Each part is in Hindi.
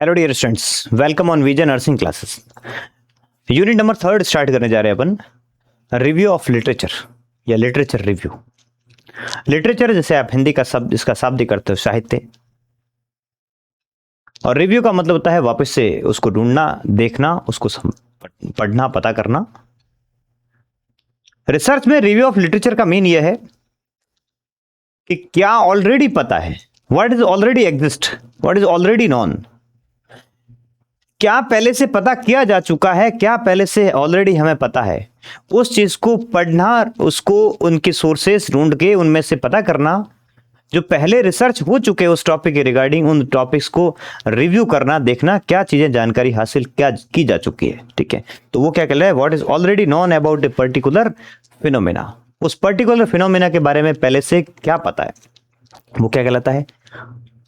Hello dear students, welcome on Vijay nursing classes. Unit number 3 start करने जा रहे हैं अपन। रिव्यू ऑफ लिटरेचर या लिटरेचर रिव्यू। लिटरेचर जैसे आप हिंदी का शब्द, इसका शाब्दिक अर्थ है साहित्य, और रिव्यू का मतलब होता है वापस से उसको ढूंढना, देखना, उसको पढ़ना, पता करना। रिसर्च में रिव्यू ऑफ लिटरेचर का मीन यह है कि क्या ऑलरेडी पता है, what is already exist, what is already non, क्या पहले से पता किया जा चुका है, क्या पहले से ऑलरेडी हमें पता है, उस चीज को पढ़ना, उसको उनके सोर्सेस ढूंढ के उनमें से पता करना, जो पहले रिसर्च हो चुके उस टॉपिक के रिगार्डिंग, उन टॉपिक्स को रिव्यू करना, देखना क्या चीजें जानकारी हासिल क्या की जा चुकी है। ठीक है, तो वो क्या कह रहा है, what is already non about a particular phenomena. उस पर्टिकुलर फिनोमेना के बारे में पहले से क्या पता है, वो क्या कहलाता है,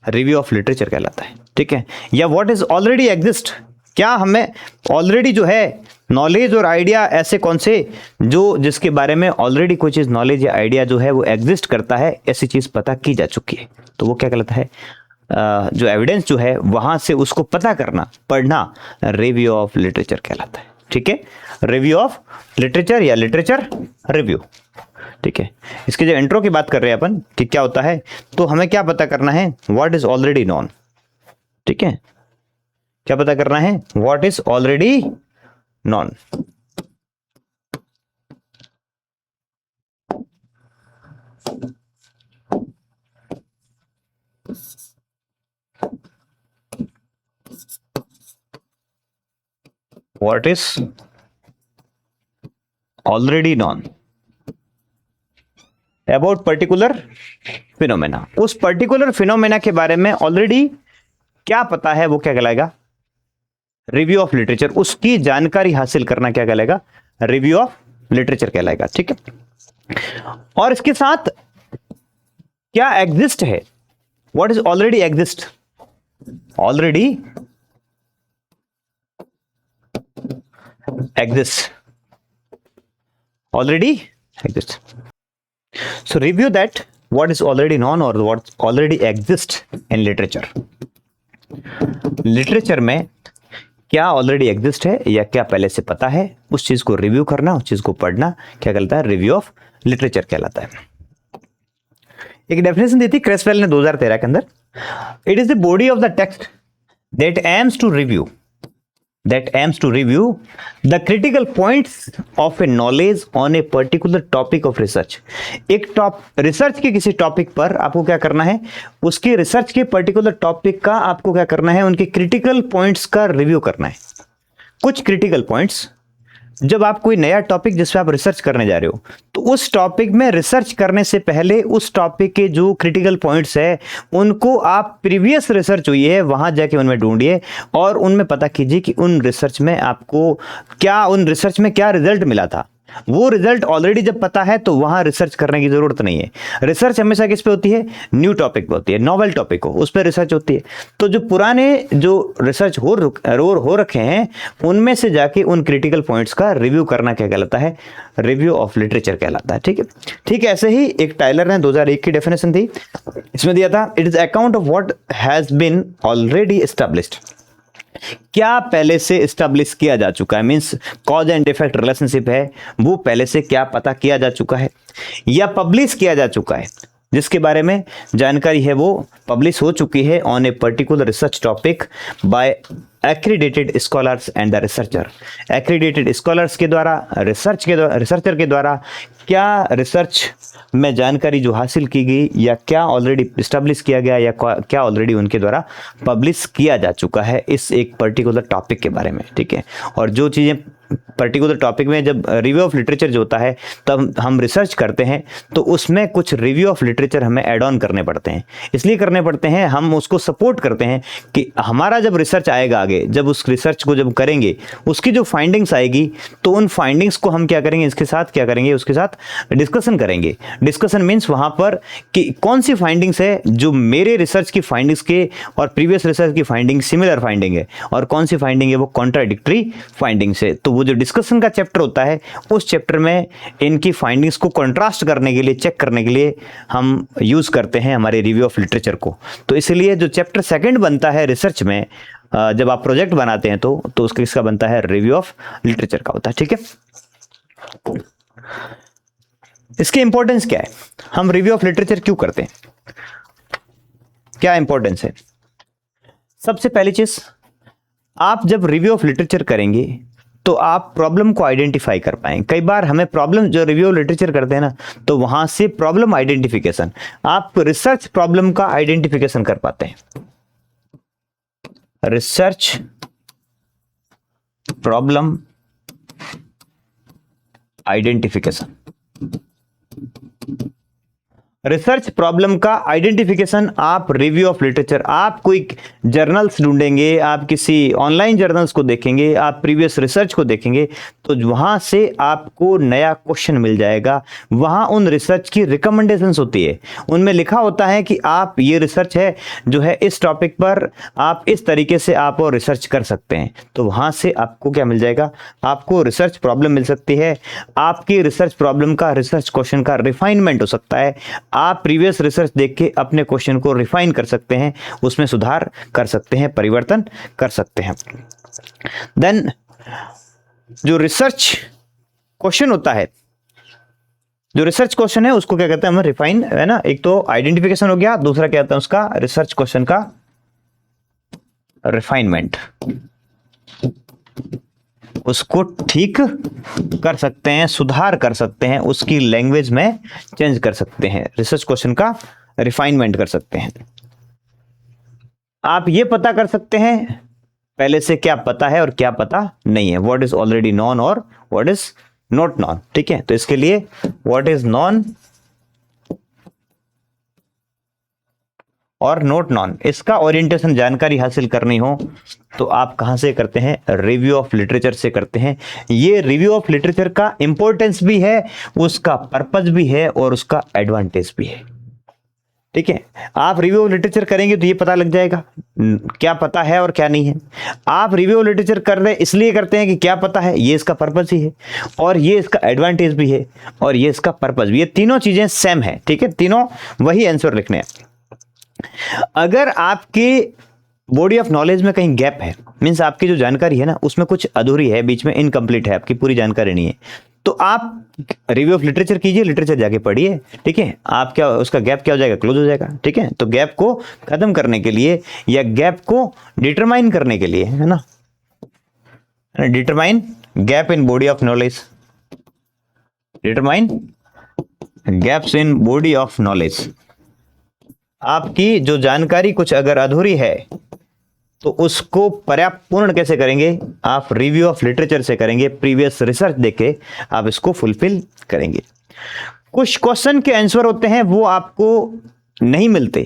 रिव्यू ऑफ लिटरेचर कहलाता है। ठीक है, या व्हाट इज ऑलरेडी एग्जिस्ट, क्या हमें ऑलरेडी जो है नॉलेज और आइडिया, ऐसे कौन से जो जिसके बारे में ऑलरेडी कोई चीज नॉलेज या आइडिया जो है वो एग्जिस्ट करता है, ऐसी चीज पता की जा चुकी है, तो वो क्या कहलाता है, जो एविडेंस जो है वहां से उसको पता करना, पढ़ना, रिव्यू ऑफ लिटरेचर कहलाता है। ठीक है, रिव्यू ऑफ लिटरेचर या लिटरेचर रिव्यू। ठीक है, इसके जो इंट्रो की बात कर रहे हैं अपन कि क्या होता है, तो हमें क्या पता करना है, व्हाट इज ऑलरेडी नॉन। ठीक है, क्या पता करना है, what is already non. What is already non about particular phenomena. उस पर्टिकुलर फिनोमेना के बारे में ऑलरेडी क्या पता है, वो क्या कहलाएगा, रिव्यू ऑफ लिटरेचर। उसकी जानकारी हासिल करना क्या कहलाएगा, रिव्यू ऑफ लिटरेचर कहलाएगा। ठीक है, और इसके साथ क्या एग्जिस्ट है, what is already exist, already exist, already exist. So review that what is already known or what already exists in literature. Literature में क्या ऑलरेडी एग्जिस्ट है या क्या पहले से पता है, उस चीज को रिव्यू करना, उस चीज को पढ़ना क्या कहलाता है, रिव्यू ऑफ लिटरेचर कहलाता है। एक डेफिनेशन दी थी क्रेसवेल ने 2013 के अंदर, it is the body of the text that aims to review the critical points of a knowledge on a particular topic of research। एक रिसर्च के किसी टॉपिक पर आपको क्या करना है, उसके रिसर्च के पर्टिकुलर टॉपिक का आपको क्या करना है, उनके क्रिटिकल पॉइंट्स का रिव्यू करना है। कुछ क्रिटिकल पॉइंट्स, जब आप कोई नया टॉपिक जिस पे आप रिसर्च करने जा रहे हो, तो उस टॉपिक में रिसर्च करने से पहले उस टॉपिक के जो क्रिटिकल पॉइंट्स है उनको आप प्रीवियस रिसर्च हुई है वहां जाके उनमें ढूंढिए और उनमें पता कीजिए कि उन रिसर्च में आपको क्या, उन रिसर्च में क्या रिजल्ट मिला था। वो रिजल्ट ऑलरेडी जब पता है तो वहां रिसर्च करने की जरूरत नहीं है। रिसर्च हमेशा किस पे होती है, न्यू टॉपिक पे होती है, नॉवेल टॉपिक हो उस पर रिसर्च होती है। तो जो पुराने जो रिसर्च हो रखे हैं उनमें से जाके उन क्रिटिकल पॉइंट्स का रिव्यू करना क्या कहलाता है, रिव्यू ऑफ लिटरेचर कहलाता है। ठीक है, ठीक है, ऐसे ही एक टाइलर ने 2001 की डेफिनेशन थी, इसमें दिया था, it is account of what has been already established. क्या पहले से एस्टैब्लिश किया जा चुका है, means cause and effect relationship है, वो पहले से क्या पता किया जा चुका है या पब्लिश किया जा चुका है, जिसके बारे में जानकारी है वो पब्लिश हो चुकी है on a particular research topic by accredited scholars and the researcher. Accredited scholars के द्वारा, रिसर्चर के द्वारा क्या रिसर्च में जानकारी जो हासिल की गई या क्या ऑलरेडी एस्टैब्लिश किया गया या क्या ऑलरेडी उनके द्वारा पब्लिश किया जा चुका है इस एक पर्टिकुलर टॉपिक के बारे में। ठीक है, और जो चीज़ें पर्टिकुलर टॉपिक में जब रिव्यू ऑफ लिटरेचर जो होता है तब हम रिसर्च करते हैं तो उसमें कुछ रिव्यू ऑफ लिटरेचर हमें ऐड ऑन करने पड़ते हैं। इसलिए करने पड़ते हैं, हम उसको सपोर्ट करते हैं कि हमारा जब रिसर्च आएगा आगे, जब उस रिसर्च को जब करेंगे उसकी जो फाइंडिंग्स आएगी तो उन फाइंडिंग्स को हम क्या करेंगे, इसके साथ क्या करेंगे, उसके साथ डिस्कशन करेंगे। डिस्कशन मीन्स वहां पर कि कौन सी फाइंडिंग्स है जो मेरे रिसर्च की फाइंडिंग्स के और प्रीवियस रिसर्च की फाइंडिंग सिमिलर फाइंडिंग है और कौन सी फाइंडिंग है वो कॉन्ट्राडिक्टरी फाइंडिंग्स है। तो वो जो डिस्कशन का चैप्टर होता है उस चैप्टर में इनकी फाइंडिंग्स को कंट्रास्ट करने के लिए, चेक करने के लिए हम यूज करते हैं हमारे रिव्यू ऑफ लिटरेचर को। तो इसलिए जो चैप्टर सेकंड बनता है रिसर्च में जब आप प्रोजेक्ट बनाते हैं तो उसका किसका बनता है, रिव्यू ऑफ लिटरेचर का होता है। ठीक है, इसकी इंपॉर्टेंस क्या है, हम रिव्यू ऑफ लिटरेचर क्यों करते हैं, क्या इंपॉर्टेंस है। सबसे पहली चीज, आप जब रिव्यू ऑफ लिटरेचर करेंगे तो आप प्रॉब्लम को आइडेंटिफाई कर पाएंगे। कई बार हमें प्रॉब्लम, जो रिव्यू ऑफ लिटरेचर करते हैं ना, तो वहां से प्रॉब्लम आइडेंटिफिकेशन, आप रिसर्च प्रॉब्लम का आइडेंटिफिकेशन कर पाते हैं। Research problem identification, research problem का आइडेंटिफिकेशन आप रिव्यू ऑफ लिटरेचर, आप कोई जर्नल्स ढूंढेंगे, आप किसी ऑनलाइन जर्नल्स को देखेंगे, आप प्रीवियस रिसर्च को देखेंगे, तो वहां से आपको नया क्वेश्चन मिल जाएगा। वहां उन रिसर्च की रिकमेंडेशंस होती है, उनमें लिखा होता है कि आप ये रिसर्च है जो है इस टॉपिक पर, आप इस तरीके से आप और रिसर्च कर सकते हैं। तो वहां से आपको क्या मिल जाएगा, आपको रिसर्च प्रॉब्लम मिल सकती है, आपकी रिसर्च प्रॉब्लम का, रिसर्च क्वेश्चन का रिफाइनमेंट हो सकता है। आप प्रीवियस रिसर्च देख के अपने क्वेश्चन को रिफाइन कर सकते हैं, उसमें सुधार कर सकते हैं, परिवर्तन कर सकते हैं। देन जो रिसर्च क्वेश्चन होता है, जो रिसर्च क्वेश्चन है उसको क्या कहते हैं हम, रिफाइन, है ना। एक तो आइडेंटिफिकेशन हो गया, दूसरा क्या होता है उसका, रिसर्च क्वेश्चन का रिफाइनमेंट, उसको ठीक कर सकते हैं, सुधार कर सकते हैं, उसकी लैंग्वेज में चेंज कर सकते हैं, रिसर्च क्वेश्चन का रिफाइनमेंट कर सकते हैं। आप ये पता कर सकते हैं पहले से क्या पता है और क्या पता नहीं है, व्हाट इज ऑलरेडी नॉन और व्हाट इज नॉट नॉन। ठीक है, तो इसके लिए व्हाट इज नॉन और नोट नॉन, इसका ओरिएंटेशन जानकारी हासिल करनी हो तो आप कहां से करते हैं, रिव्यू ऑफ लिटरेचर से करते हैं। ये रिव्यू ऑफ लिटरेचर का इंपॉर्टेंस भी है, उसका पर्पस भी है और उसका एडवांटेज भी है। ठीक है, आप रिव्यू ऑफ लिटरेचर करेंगे तो ये पता लग जाएगा क्या पता है और क्या नहीं है। आप रिव्यू ऑफ लिटरेचर कर रहे इसलिए करते हैं कि क्या पता है, ये इसका पर्पस ही है, और ये इसका एडवांटेज भी है, और ये इसका पर्पस भी। ये तीनों चीजें सेम है। ठीक है, तीनों वही आंसर लिखने हैं। अगर आपके बॉडी ऑफ नॉलेज में कहीं गैप है, मीन्स आपकी जो जानकारी है ना उसमें कुछ अधूरी है, बीच में इनकम्प्लीट है, आपकी पूरी जानकारी नहीं है, तो आप रिव्यू ऑफ लिटरेचर कीजिए, लिटरेचर जाके पढ़िए। ठीक है, आप क्या, उसका गैप क्या हो जाएगा, क्लोज हो जाएगा। ठीक है, तो गैप को खत्म करने के लिए या गैप को डिटरमाइन करने के लिए, है ना, determine gap in body of knowledge, determine gaps in body of knowledge. आपकी जो जानकारी कुछ अगर अधूरी है तो उसको पर्याप्त पूर्ण कैसे करेंगे, आप रिव्यू ऑफ लिटरेचर से करेंगे, प्रीवियस रिसर्च देके आप इसको फुलफिल करेंगे। कुछ क्वेश्चन के आंसर होते हैं वो आपको नहीं मिलते।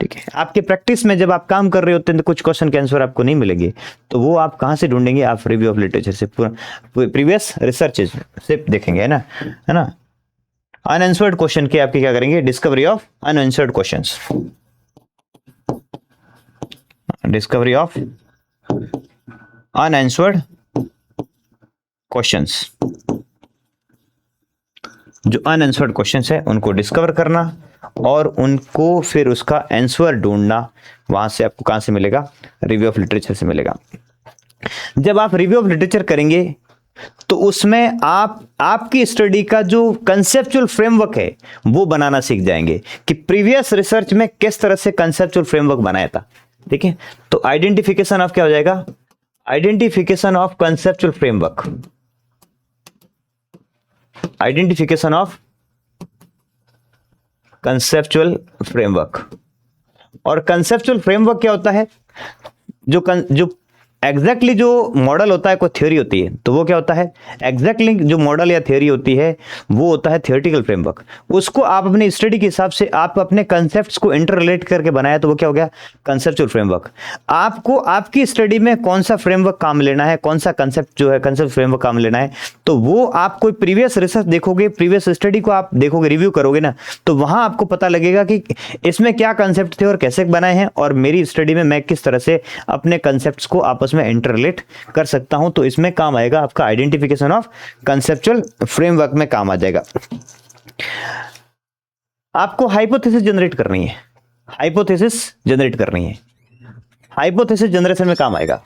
ठीक है, आपके प्रैक्टिस में जब आप काम कर रहे होते हैं तो कुछ क्वेश्चन के आंसर आपको नहीं मिलेंगे, तो वो आप कहां से ढूंढेंगे, आप रिव्यू ऑफ लिटरेचर से, प्रीवियस रिसर्च से देखेंगे, है ना। अनआंसर्ड क्वेश्चन के आपके क्या करेंगे, discovery of unanswered questions, discovery of unanswered questions. जो अनआंसर्ड क्वेश्चंस है उनको डिस्कवर करना और उनको फिर उसका आंसर ढूंढना, वहां से आपको कहां से मिलेगा, रिव्यू ऑफ लिटरेचर से मिलेगा। जब आप रिव्यू ऑफ लिटरेचर करेंगे तो उसमें आप आपकी स्टडी का जो कंसेप्चुअल फ्रेमवर्क है वो बनाना सीख जाएंगे कि प्रीवियस रिसर्च में किस तरह से कंसेप्चुअल फ्रेमवर्क बनाया था। ठीक है, तो आइडेंटिफिकेशन ऑफ क्या हो जाएगा, identification of conceptual framework, identification of conceptual framework. और कंसेप्चुअल फ्रेमवर्क क्या होता है, जो एग्जैक्टली जो मॉडल होता है, कोई थ्योरी होती है, तो वो क्या होता है, एग्जैक्टली जो मॉडल या थ्योरी होती है वो होता है थियोरेटिकल फ्रेमवर्क। उसको आप अपनी स्टडी के हिसाब से आप अपने कंसेप्ट्स को इंटर रिलेट करके बनाया तो वो क्या हो गया, कंसेप्चुअल फ्रेमवर्क। आपको आपकी स्टडी में कौन सा फ्रेमवर्क काम लेना है, कौन सा कंसेप्ट जो है कंसेप्ट फ्रेमवर्क काम लेना है, तो वो आप कोई प्रीवियस रिसर्च देखोगे, प्रीवियस स्टडी को आप देखोगे, रिव्यू करोगे ना, तो वहां आपको पता लगेगा कि इसमें क्या कंसेप्ट थे और कैसे बनाए हैं, और मेरी स्टडी में मैं किस तरह से अपने कंसेप्ट्स को आपस में इंटररिलेट कर सकता हूं। तो इसमें काम आएगा आपका आइडेंटिफिकेशन ऑफ कंसेप्चुअल फ्रेमवर्क में काम आ जाएगा। आपको हाइपोथेसिस जनरेट करनी है, हाइपोथेसिस जनरेट करनी है। हाइपोथेसिस जनरेशन में काम आएगा।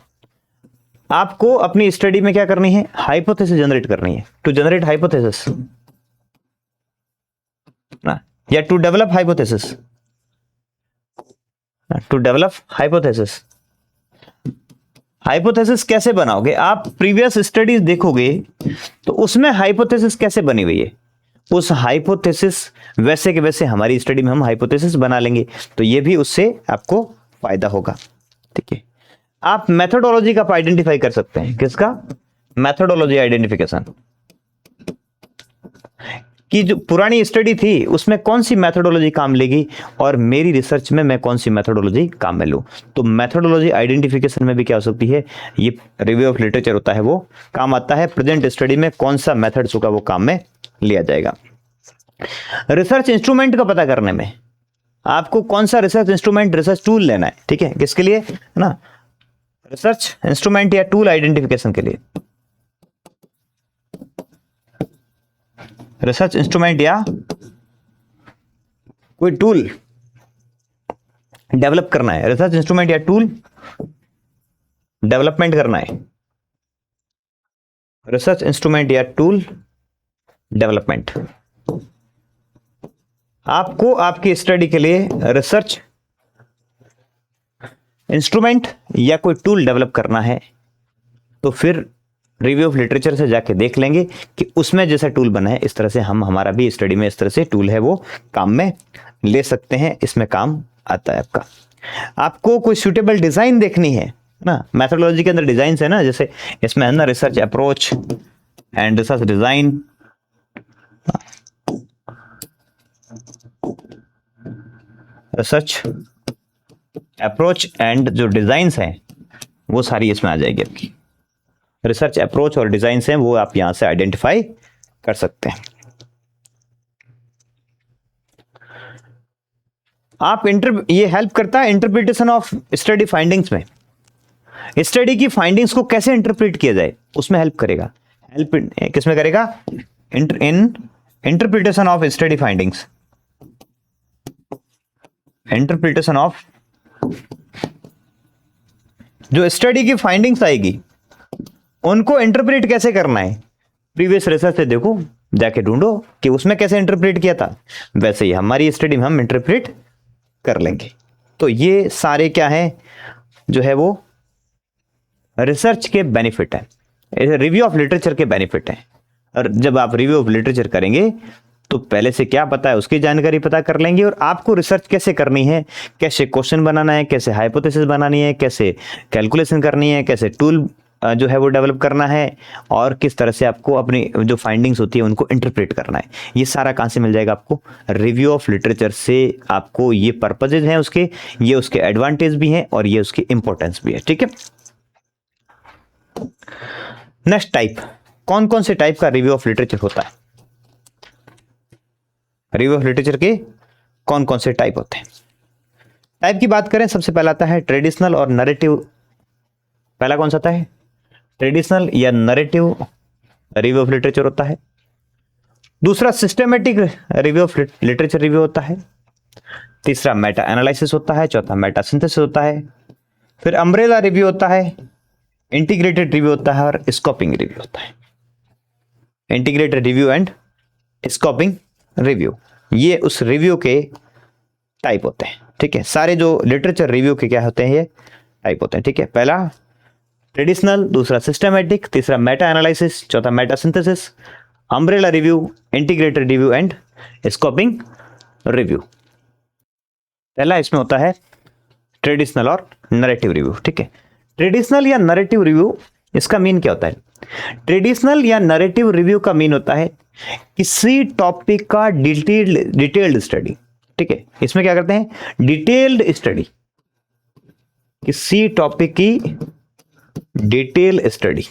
आपको अपनी स्टडी में क्या करनी है, हाइपोथेसिस जनरेट करनी है, टू जनरेट हाइपोथेसिस ना, या to develop hypothesis, to develop hypothesis. Hypothesis कैसे बनाओगे, आप प्रीवियस स्टडीज देखोगे तो उसमें हाइपोथेसिस कैसे बनी हुई है, उस हाइपोथेसिस वैसे के वैसे हमारी स्टडी में हम हाइपोथेसिस बना लेंगे, तो ये भी उससे आपको फायदा होगा। ठीक है, आप मेथोडोलॉजी का आइडेंटिफाई कर सकते हैं, किसका, मेथोडोलॉजी आइडेंटिफिकेशन, कि जो पुरानी स्टडी थी उसमें कौन सी मेथोडोलॉजी काम लेगी और मेरी रिसर्च में मैं कौन सी मेथोडोलॉजी काम में लूं। तो मेथोडोलॉजी आइडेंटिफिकेशन में भी क्या हो सकती है, ये रिव्यू ऑफ लिटरेचर होता है, वो काम आता है। प्रेजेंट स्टडी में कौन सा मेथड होगा वो काम में लिया जाएगा। रिसर्च इंस्ट्रूमेंट का पता करने में आपको कौन सा रिसर्च इंस्ट्रूमेंट, रिसर्च टूल लेना है, ठीक है, किसके लिए ना, रिसर्च इंस्ट्रूमेंट या टूल आइडेंटिफिकेशन के लिए। रिसर्च इंस्ट्रूमेंट या कोई टूल डेवलप करना है, रिसर्च इंस्ट्रूमेंट या टूल डेवलपमेंट करना है, रिसर्च इंस्ट्रूमेंट या टूल डेवलपमेंट। आपको आपकी स्टडी के लिए रिसर्च इंस्ट्रूमेंट या कोई टूल डेवलप करना है, तो फिर रिव्यू ऑफ लिटरेचर से जाके देख लेंगे कि उसमें जैसा टूल बना है इस तरह से हम, हमारा भी स्टडी में इस तरह से टूल है वो काम में ले सकते हैं, इसमें काम आता है आपका। आपको कोई सूटेबल डिजाइन देखनी है ना, मैथोडोलॉजी के अंदर डिजाइन है ना, जैसे इसमें है ना research approach and research design, research approach and जो डिजाइंस हैं वो सारी इसमें आ जाएगी आपकी। रिसर्च अप्रोच और डिजाइंस हैं वो आप यहां से आइडेंटिफाई कर सकते हैं। आप ये हेल्प करता है इंटरप्रिटेशन ऑफ स्टडी फाइंडिंग्स में, स्टडी की फाइंडिंग्स को कैसे इंटरप्रेट किया जाए उसमें हेल्प करेगा। हेल्प किसमें करेगा, in interpretation of study findings, interpretation of जो स्टडी की फाइंडिंग्स आएगी उनको इंटरप्रेट कैसे करना है। प्रीवियस रिसर्च से देखो, जाके ढूंढो कि उसमें कैसे इंटरप्रेट किया था, वैसे ही हमारी स्टडी में हम इंटरप्रेट कर लेंगे। तो ये सारे क्या है जो है वो रिसर्च के बेनिफिट है, रिव्यू ऑफ लिटरेचर के बेनिफिट है। और जब आप रिव्यू ऑफ लिटरेचर करेंगे तो पहले से क्या पता है उसकी जानकारी पता कर लेंगे, और आपको रिसर्च कैसे करनी है, कैसे क्वेश्चन बनाना है, कैसे हाइपोथेसिस बनानी है, कैसे कैलकुलेशन करनी है, कैसे टूल जो है वो डेवलप करना है, और किस तरह से आपको अपनी जो फाइंडिंग्स होती है उनको इंटरप्रेट करना है। ये सारा कहाँ से मिल जाएगा आपको, रिव्यू ऑफ लिटरेचर से। आपको ये पर्पजेज हैं उसके, ये उसके एडवांटेज भी हैं और ये उसकी इंपॉर्टेंस भी है। ठीक है, नेक्स्ट टाइप, कौन कौन से टाइप का रिव्यू ऑफ लिटरेचर होता है। रिव्यू ऑफ लिटरेचर के कौन कौन से टाइप होते हैं। टाइप की बात करें, सबसे पहला आता है ट्रेडिशनल और नरेटिव। पहला कौन सा आता है, ट्रेडिशनल या नरेटिव रिव्यू ऑफ लिटरेचर होता है। दूसरा systematic review of literature review होता है। तीसरा मेटा एनालिसिस होता है। चौथा मेटा सिंथेसिस होता है। फिर अम्ब्रेला रिव्यू होता है, इंटीग्रेटेड रिव्यू होता है और स्कोपिंग रिव्यू होता है। Integrated review and scoping review, ये उस रिव्यू के टाइप होते हैं। ठीक है, सारे जो लिटरेचर रिव्यू के क्या होते हैं, ये टाइप होते हैं। ठीक है, पहला ट्रेडिशनल, दूसरा सिस्टेमेटिक, तीसरा मेटा एनालिसिस, चौथा Meta synthesis, umbrella review, integrated review and scoping review. पहला इसमें होता है ट्रेडिशनल और नरेटिव रिव्यू। ठीक है, ट्रेडिशनल या नरेटिव रिव्यू, इसका मीन क्या होता है। ट्रेडिशनल या नरेटिव रिव्यू का मीन होता है किसी टॉपिक का डिटेल्ड स्टडी। ठीक है, इसमें क्या करते हैं, डिटेल्ड स्टडी, किसी टॉपिक की डिटेल स्टडी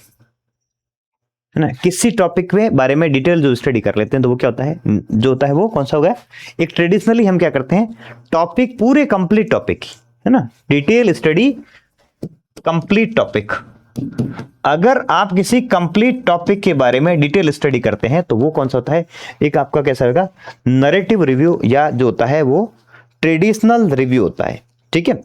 है ना, किसी टॉपिक के बारे में डिटेल जो स्टडी कर लेते हैं, तो वो क्या होता है, जो होता है वो कौन सा होगा, एक ट्रेडिशनली हम क्या करते हैं, टॉपिक पूरे कंप्लीट टॉपिक है ना, डिटेल स्टडी कंप्लीट टॉपिक। अगर आप किसी कंप्लीट टॉपिक के बारे में डिटेल स्टडी करते हैं तो वो कौन सा होता है, एक आपका कैसा होगा, नरेटिव रिव्यू, या जो होता है वो ट्रेडिशनल रिव्यू होता है। ठीक है,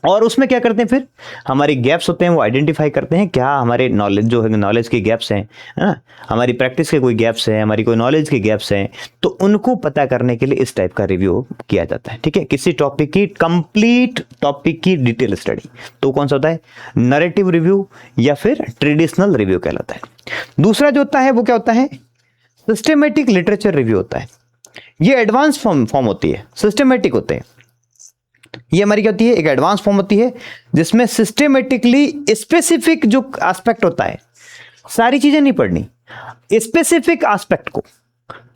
और उसमें क्या करते हैं, फिर हमारी गैप्स होते हैं वो आइडेंटिफाई करते हैं, क्या हमारे नॉलेज जो है, नॉलेज के गैप्स हैं, है ना, हमारी प्रैक्टिस के कोई गैप्स हैं, हमारी कोई नॉलेज के गैप्स हैं, तो उनको पता करने के लिए इस टाइप का रिव्यू किया जाता है। ठीक है, किसी टॉपिक की कंप्लीट टॉपिक की डिटेल स्टडी, तो कौन सा होता है, नरेटिव रिव्यू या फिर ट्रेडिशनल रिव्यू कहलाता है। दूसरा जो होता है वो क्या होता है, सिस्टमेटिक लिटरेचर रिव्यू होता है। ये एडवांस फॉर्म होती है, सिस्टमेटिक होते हैं। ये हमारी क्या होती है, एक एडवांस फॉर्म होती है जिसमें सिस्टमेटिकली स्पेसिफिक जो एस्पेक्ट होता है, सारी चीजें नहीं पढ़नी, स्पेसिफिक एस्पेक्ट को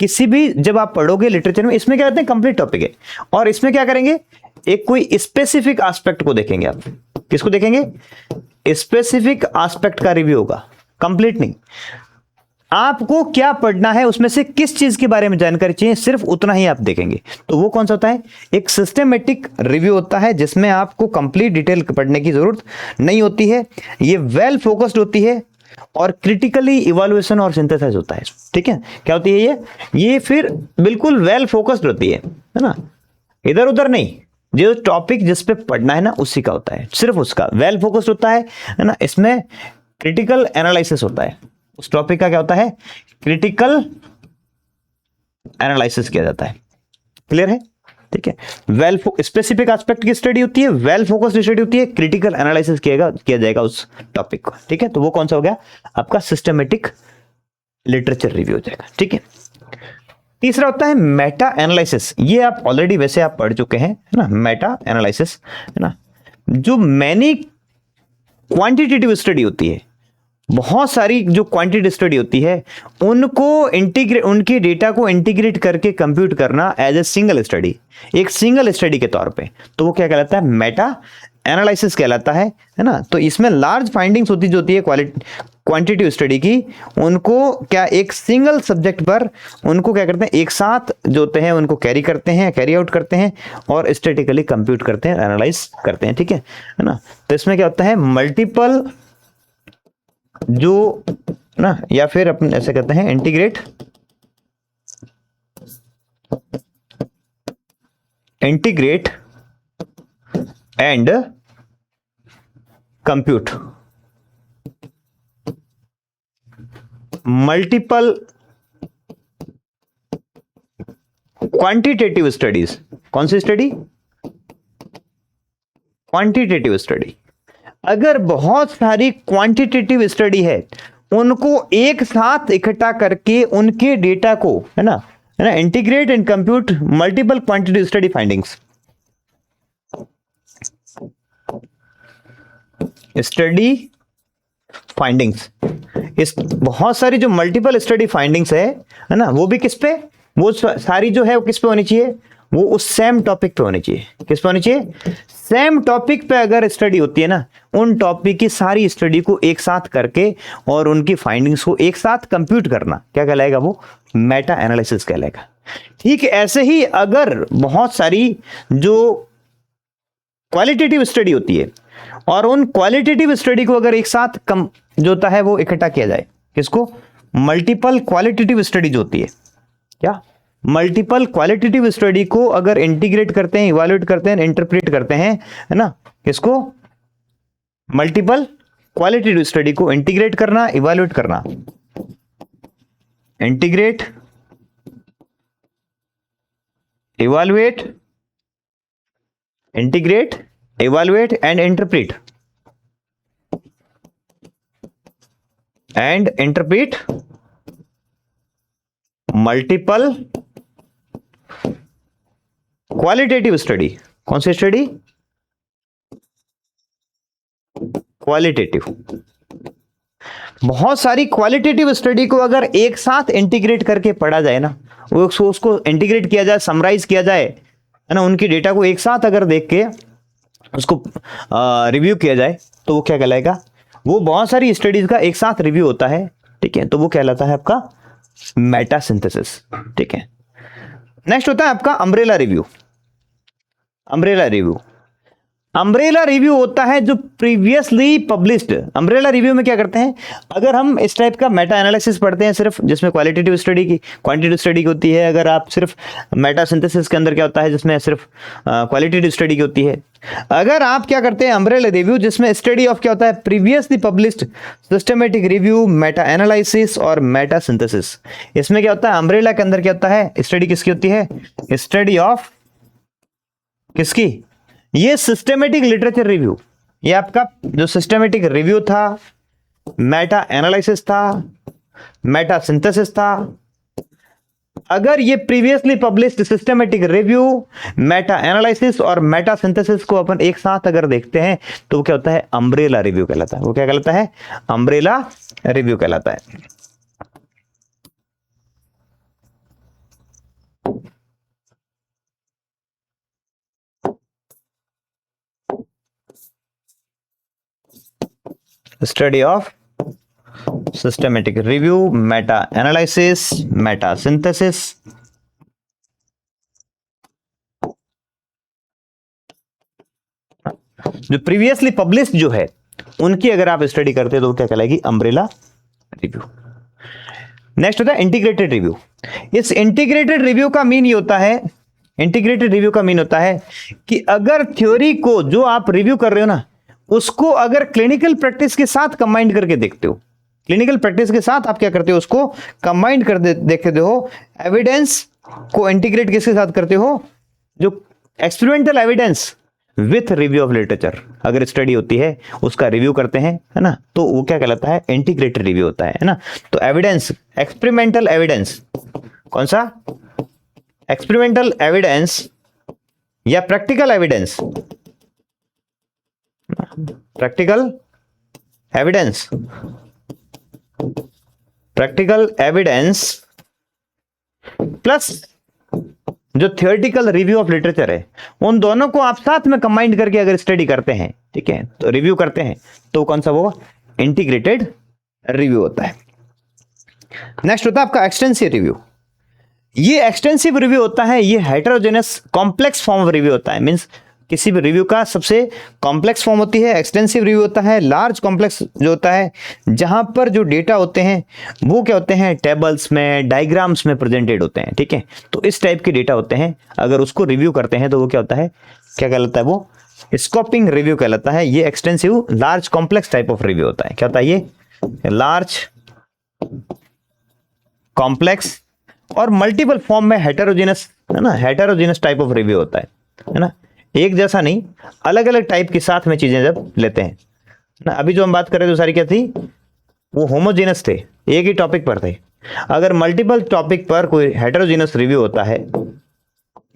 किसी भी, जब आप पढ़ोगे लिटरेचर में, इसमें क्या कहते हैं, कंप्लीट टॉपिक है, और इसमें क्या करेंगे, एक कोई स्पेसिफिक एस्पेक्ट को देखेंगे। आप किसको देखेंगे, स्पेसिफिक एस्पेक्ट का रिव्यू होगा, कंप्लीट नहीं। आपको क्या पढ़ना है, उसमें से किस चीज के बारे में जानकारी चाहिए, सिर्फ उतना ही आप देखेंगे। तो वो कौन सा होता है, एक सिस्टमेटिक रिव्यू होता है, जिसमें आपको कंप्लीट डिटेल पढ़ने की जरूरत नहीं होती है। ये वेल फोकस्ड होती है और क्रिटिकली इवैल्यूएशन और सिंथेसाइज होता है। ठीक है, क्या होती है ये फिर बिल्कुल वेल फोकस्ड होती है ना, इधर उधर नहीं। जो टॉपिक जिस पे पढ़ना है ना, उसी का होता है, सिर्फ उसका वेल फोकस्ड होता है ना। इसमें क्रिटिकल एनालिसिस होता है, उस टॉपिक का क्या होता है, क्रिटिकल एनालिसिस किया जाता है। क्लियर है, ठीक है। वेल स्पेसिफिक एस्पेक्ट की स्टडी होती है, वेल फोकस्ड स्टडी होती है, क्रिटिकल एनालिसिस किया जाएगा उस टॉपिक को। ठीक है, तो वो कौन सा हो गया आपका, सिस्टमेटिक लिटरेचर रिव्यू हो जाएगा। ठीक है, तीसरा होता है मेटा एनालिसिस। ये आप ऑलरेडी वैसे आप पढ़ चुके हैं, है ना, मेटा एनालिसिस, है ना, जो मैनी क्वांटिटेटिव स्टडी होती है, बहुत सारी जो क्वांटिटी स्टडी होती है, उनको इंटीग्रेट, उनके डेटा को इंटीग्रेट करके कंप्यूट करना एज ए सिंगल स्टडी, एक सिंगल स्टडी के तौर पे, तो वो क्या कहलाता है, मेटा एनालिसिस कहलाता है ना। तो इसमें लार्ज फाइंडिंग्स होती जो होती है क्वांटिटेटिव स्टडी की, उनको क्या एक सिंगल सब्जेक्ट पर उनको क्या करते हैं, एक साथ जो होते हैं उनको कैरी करते हैं, कैरी आउट करते हैं और स्टैटिकली कंप्यूट करते हैं, एनालाइज करते हैं। ठीक है ना, तो इसमें क्या होता है, मल्टीपल जो ना, या फिर अपन ऐसे कहते हैं integrate and compute multiple quantitative studies. कौन सी स्टडी, क्वांटिटेटिव स्टडी। अगर बहुत सारी क्वांटिटेटिव स्टडी है, उनको एक साथ इकट्ठा करके उनके डेटा को, है ना, integrate and compute multiple quantitative study findings. Study findings, इस बहुत सारी जो मल्टीपल स्टडी फाइंडिंग्स है ना, वो भी किस पे, वो सारी जो है वो किस पे होनी चाहिए, वो उस सेम टॉपिक पे होनी चाहिए। किस पे होनी चाहिए, सेम टॉपिक पे अगर स्टडी होती है ना, उन टॉपिक की सारी स्टडी को एक साथ करके और उनकी फाइंडिंग्स को एक साथ कंप्यूट करना क्या कहलाएगा, वो मेटा एनालिसिस कहलाएगा। ठीक ऐसे ही अगर बहुत सारी जो क्वालिटेटिव स्टडी होती है और उन क्वालिटेटिव स्टडी को अगर एक साथ कम जो होता है वो इकट्ठा किया जाए, किसको, मल्टीपल क्वालिटेटिव स्टडी जो होती है, क्या, मल्टीपल क्वालिटेटिव स्टडी को अगर इंटीग्रेट करते हैं, इवैल्यूएट करते हैं, इंटरप्रेट करते हैं, है ना, किसको, मल्टीपल क्वालिटेटिव स्टडी को इंटीग्रेट करना, इवैल्यूएट करना, integrate, evaluate, integrate, evaluate and interpret multiple qualitative study. कौन सी स्टडी, क्वालिटेटिव। बहुत सारी क्वालिटेटिव स्टडी को अगर एक साथ इंटीग्रेट करके पढ़ा जाए ना, उसको इंटीग्रेट किया जाए, समराइज किया जाए, है ना, उनकी डेटा को एक साथ अगर देख के उसको रिव्यू किया जाए, तो वो क्या कहलाएगा, वो बहुत सारी स्टडीज का एक साथ रिव्यू होता है। ठीक है, तो वो कहलाता है आपका मेटा सिंथेसिस। ठीक है, नेक्स्ट होता है आपका umbrella review. Umbrella review, umbrella review होता है जो प्रीवियसली पब्लिश्ड। अम्ब्रेला रिव्यू में क्या करते हैं, अगर हम इस टाइप का मेटा एनालिसिस पढ़ते हैं सिर्फ, जिसमें क्वालिटेटिव स्टडी की क्वांटिटेटिव स्टडी की होती है, अगर आप सिर्फ मेटा सिंथेसिस के अंदर क्या होता है जिसमें सिर्फ क्वालिटेटिव स्टडी की होती है, अगर आप क्या करते हैं अम्ब्रेला रिव्यू जिसमें स्टडी ऑफ क्या होता है previously published systematic review, Meta analysis और मेटा सिंथेसिस, इसमें क्या होता है अम्ब्रेला के अंदर क्या होता है स्टडी किसकी होती है, स्टडी ऑफ किसकी, ये सिस्टमेटिक लिटरेचर रिव्यू, ये आपका जो सिस्टमेटिक रिव्यू था, मेटा एनालिसिस था, मेटा सिंथेसिस था, अगर ये previously published systematic review, Meta analysis और मेटा सिंथेसिस को अपन एक साथ अगर देखते हैं तो वो क्या होता है अम्ब्रेला रिव्यू कहलाता है। वो क्या कहलाता है, अम्ब्रेला रिव्यू कहलाता है। Study of systematic review, Meta analysis, Meta synthesis, जो प्रीवियसली पब्लिश्ड जो है उनकी अगर आप स्टडी करते हैं तो क्या कहलाएगी अम्ब्रेला रिव्यू। नेक्स्ट होता है इंटीग्रेटेड रिव्यू। इस इंटीग्रेटेड रिव्यू का मीन ये होता है, इंटीग्रेटेड रिव्यू का मीन होता है कि अगर थ्योरी को जो आप रिव्यू कर रहे हो ना उसको अगर क्लिनिकल प्रैक्टिस के साथ कंबाइन करके देखते हो, क्लिनिकल प्रैक्टिस के साथ आप क्या करते हो उसको कंबाइन कर देखते हो, एविडेंस को इंटीग्रेट किसके साथ करते हो, जो experimental evidence with review of literature अगर स्टडी होती है उसका रिव्यू करते हैं, है ना, तो वो क्या कहलाता है इंटीग्रेटेड रिव्यू होता है ना। तो एविडेंस, एक्सपेरिमेंटल एविडेंस, कौन सा एक्सपेरिमेंटल एविडेंस या practical evidence, practical evidence, practical evidence plus जो थियोरेटिकल रिव्यू ऑफ लिटरेचर है, उन दोनों को आप साथ में कंबाइन करके अगर स्टडी करते हैं, ठीक है, तो रिव्यू करते हैं तो कौन सा वो इंटीग्रेटेड रिव्यू होता है। नेक्स्ट होता है आपका एक्सटेंसिव रिव्यू। ये एक्सटेंसिव रिव्यू होता है, ये heterogeneous complex form of review होता है, मींस किसी भी रिव्यू का सबसे कॉम्प्लेक्स फॉर्म होती है। एक्सटेंसिव रिव्यू होता है लार्ज कॉम्प्लेक्स जो होता है, जहां पर जो डेटा होते हैं वो क्या होते हैं टेबल्स में, डायग्राम्स में प्रेजेंटेड होते हैं, ठीक है। तो इस टाइप के डेटा होते हैं, अगर उसको रिव्यू करते हैं तो वो क्या होता है, क्या कहलाता है, वो स्कोपिंग रिव्यू कहलाता है। ये extensive large complex type of review होता है। क्या होता है ये, लार्ज कॉम्प्लेक्स और मल्टीपल फॉर्म में हेटेरोजेनस, है ना, हेटेरोजेनस टाइप ऑफ रिव्यू होता है ना, एक जैसा नहीं, अलग अलग टाइप के साथ में चीजें जब लेते हैं ना। अभी जो हम बात कर रहे थे सारी क्या थी, वो होमोजेनस थे, एक ही टॉपिक पर थे। अगर मल्टीपल टॉपिक पर कोई हेटेरोजेनस रिव्यू होता है,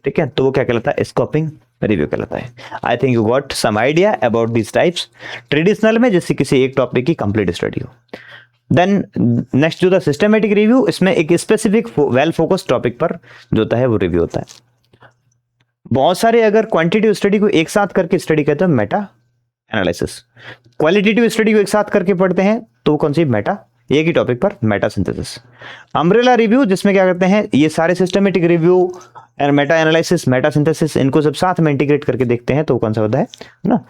ठीक है, तो वो क्या कहलाता है, स्कोपिंग रिव्यू कहलाता है। I think you got some idea about this types. Traditional में जैसे किसी एक टॉपिक की कंप्लीट स्टडी हो। देन नेक्स्ट जो था सिस्टमेटिक रिव्यू, इसमें एक स्पेसिफिक वेल फोकस्ड टॉपिक पर जो होता है वो रिव्यू होता है। बहुत सारे अगर क्वांटिटेटिव स्टडी को एक साथ करके स्टडी करते हैं मेटा एनालिसिस, क्वालिटेटिव स्टडी को एक साथ करके पढ़ते हैं तो कौन सी मेटा, एक ही टॉपिक पर मेटा सिंथेसिस। अम्ब्रेला रिव्यू जिसमें क्या करते हैं ये सारे systematic review and Meta analysis, Meta synthesis, इनको सब साथ में इंटीग्रेट करके देखते हैं तो कौन सा होता है ना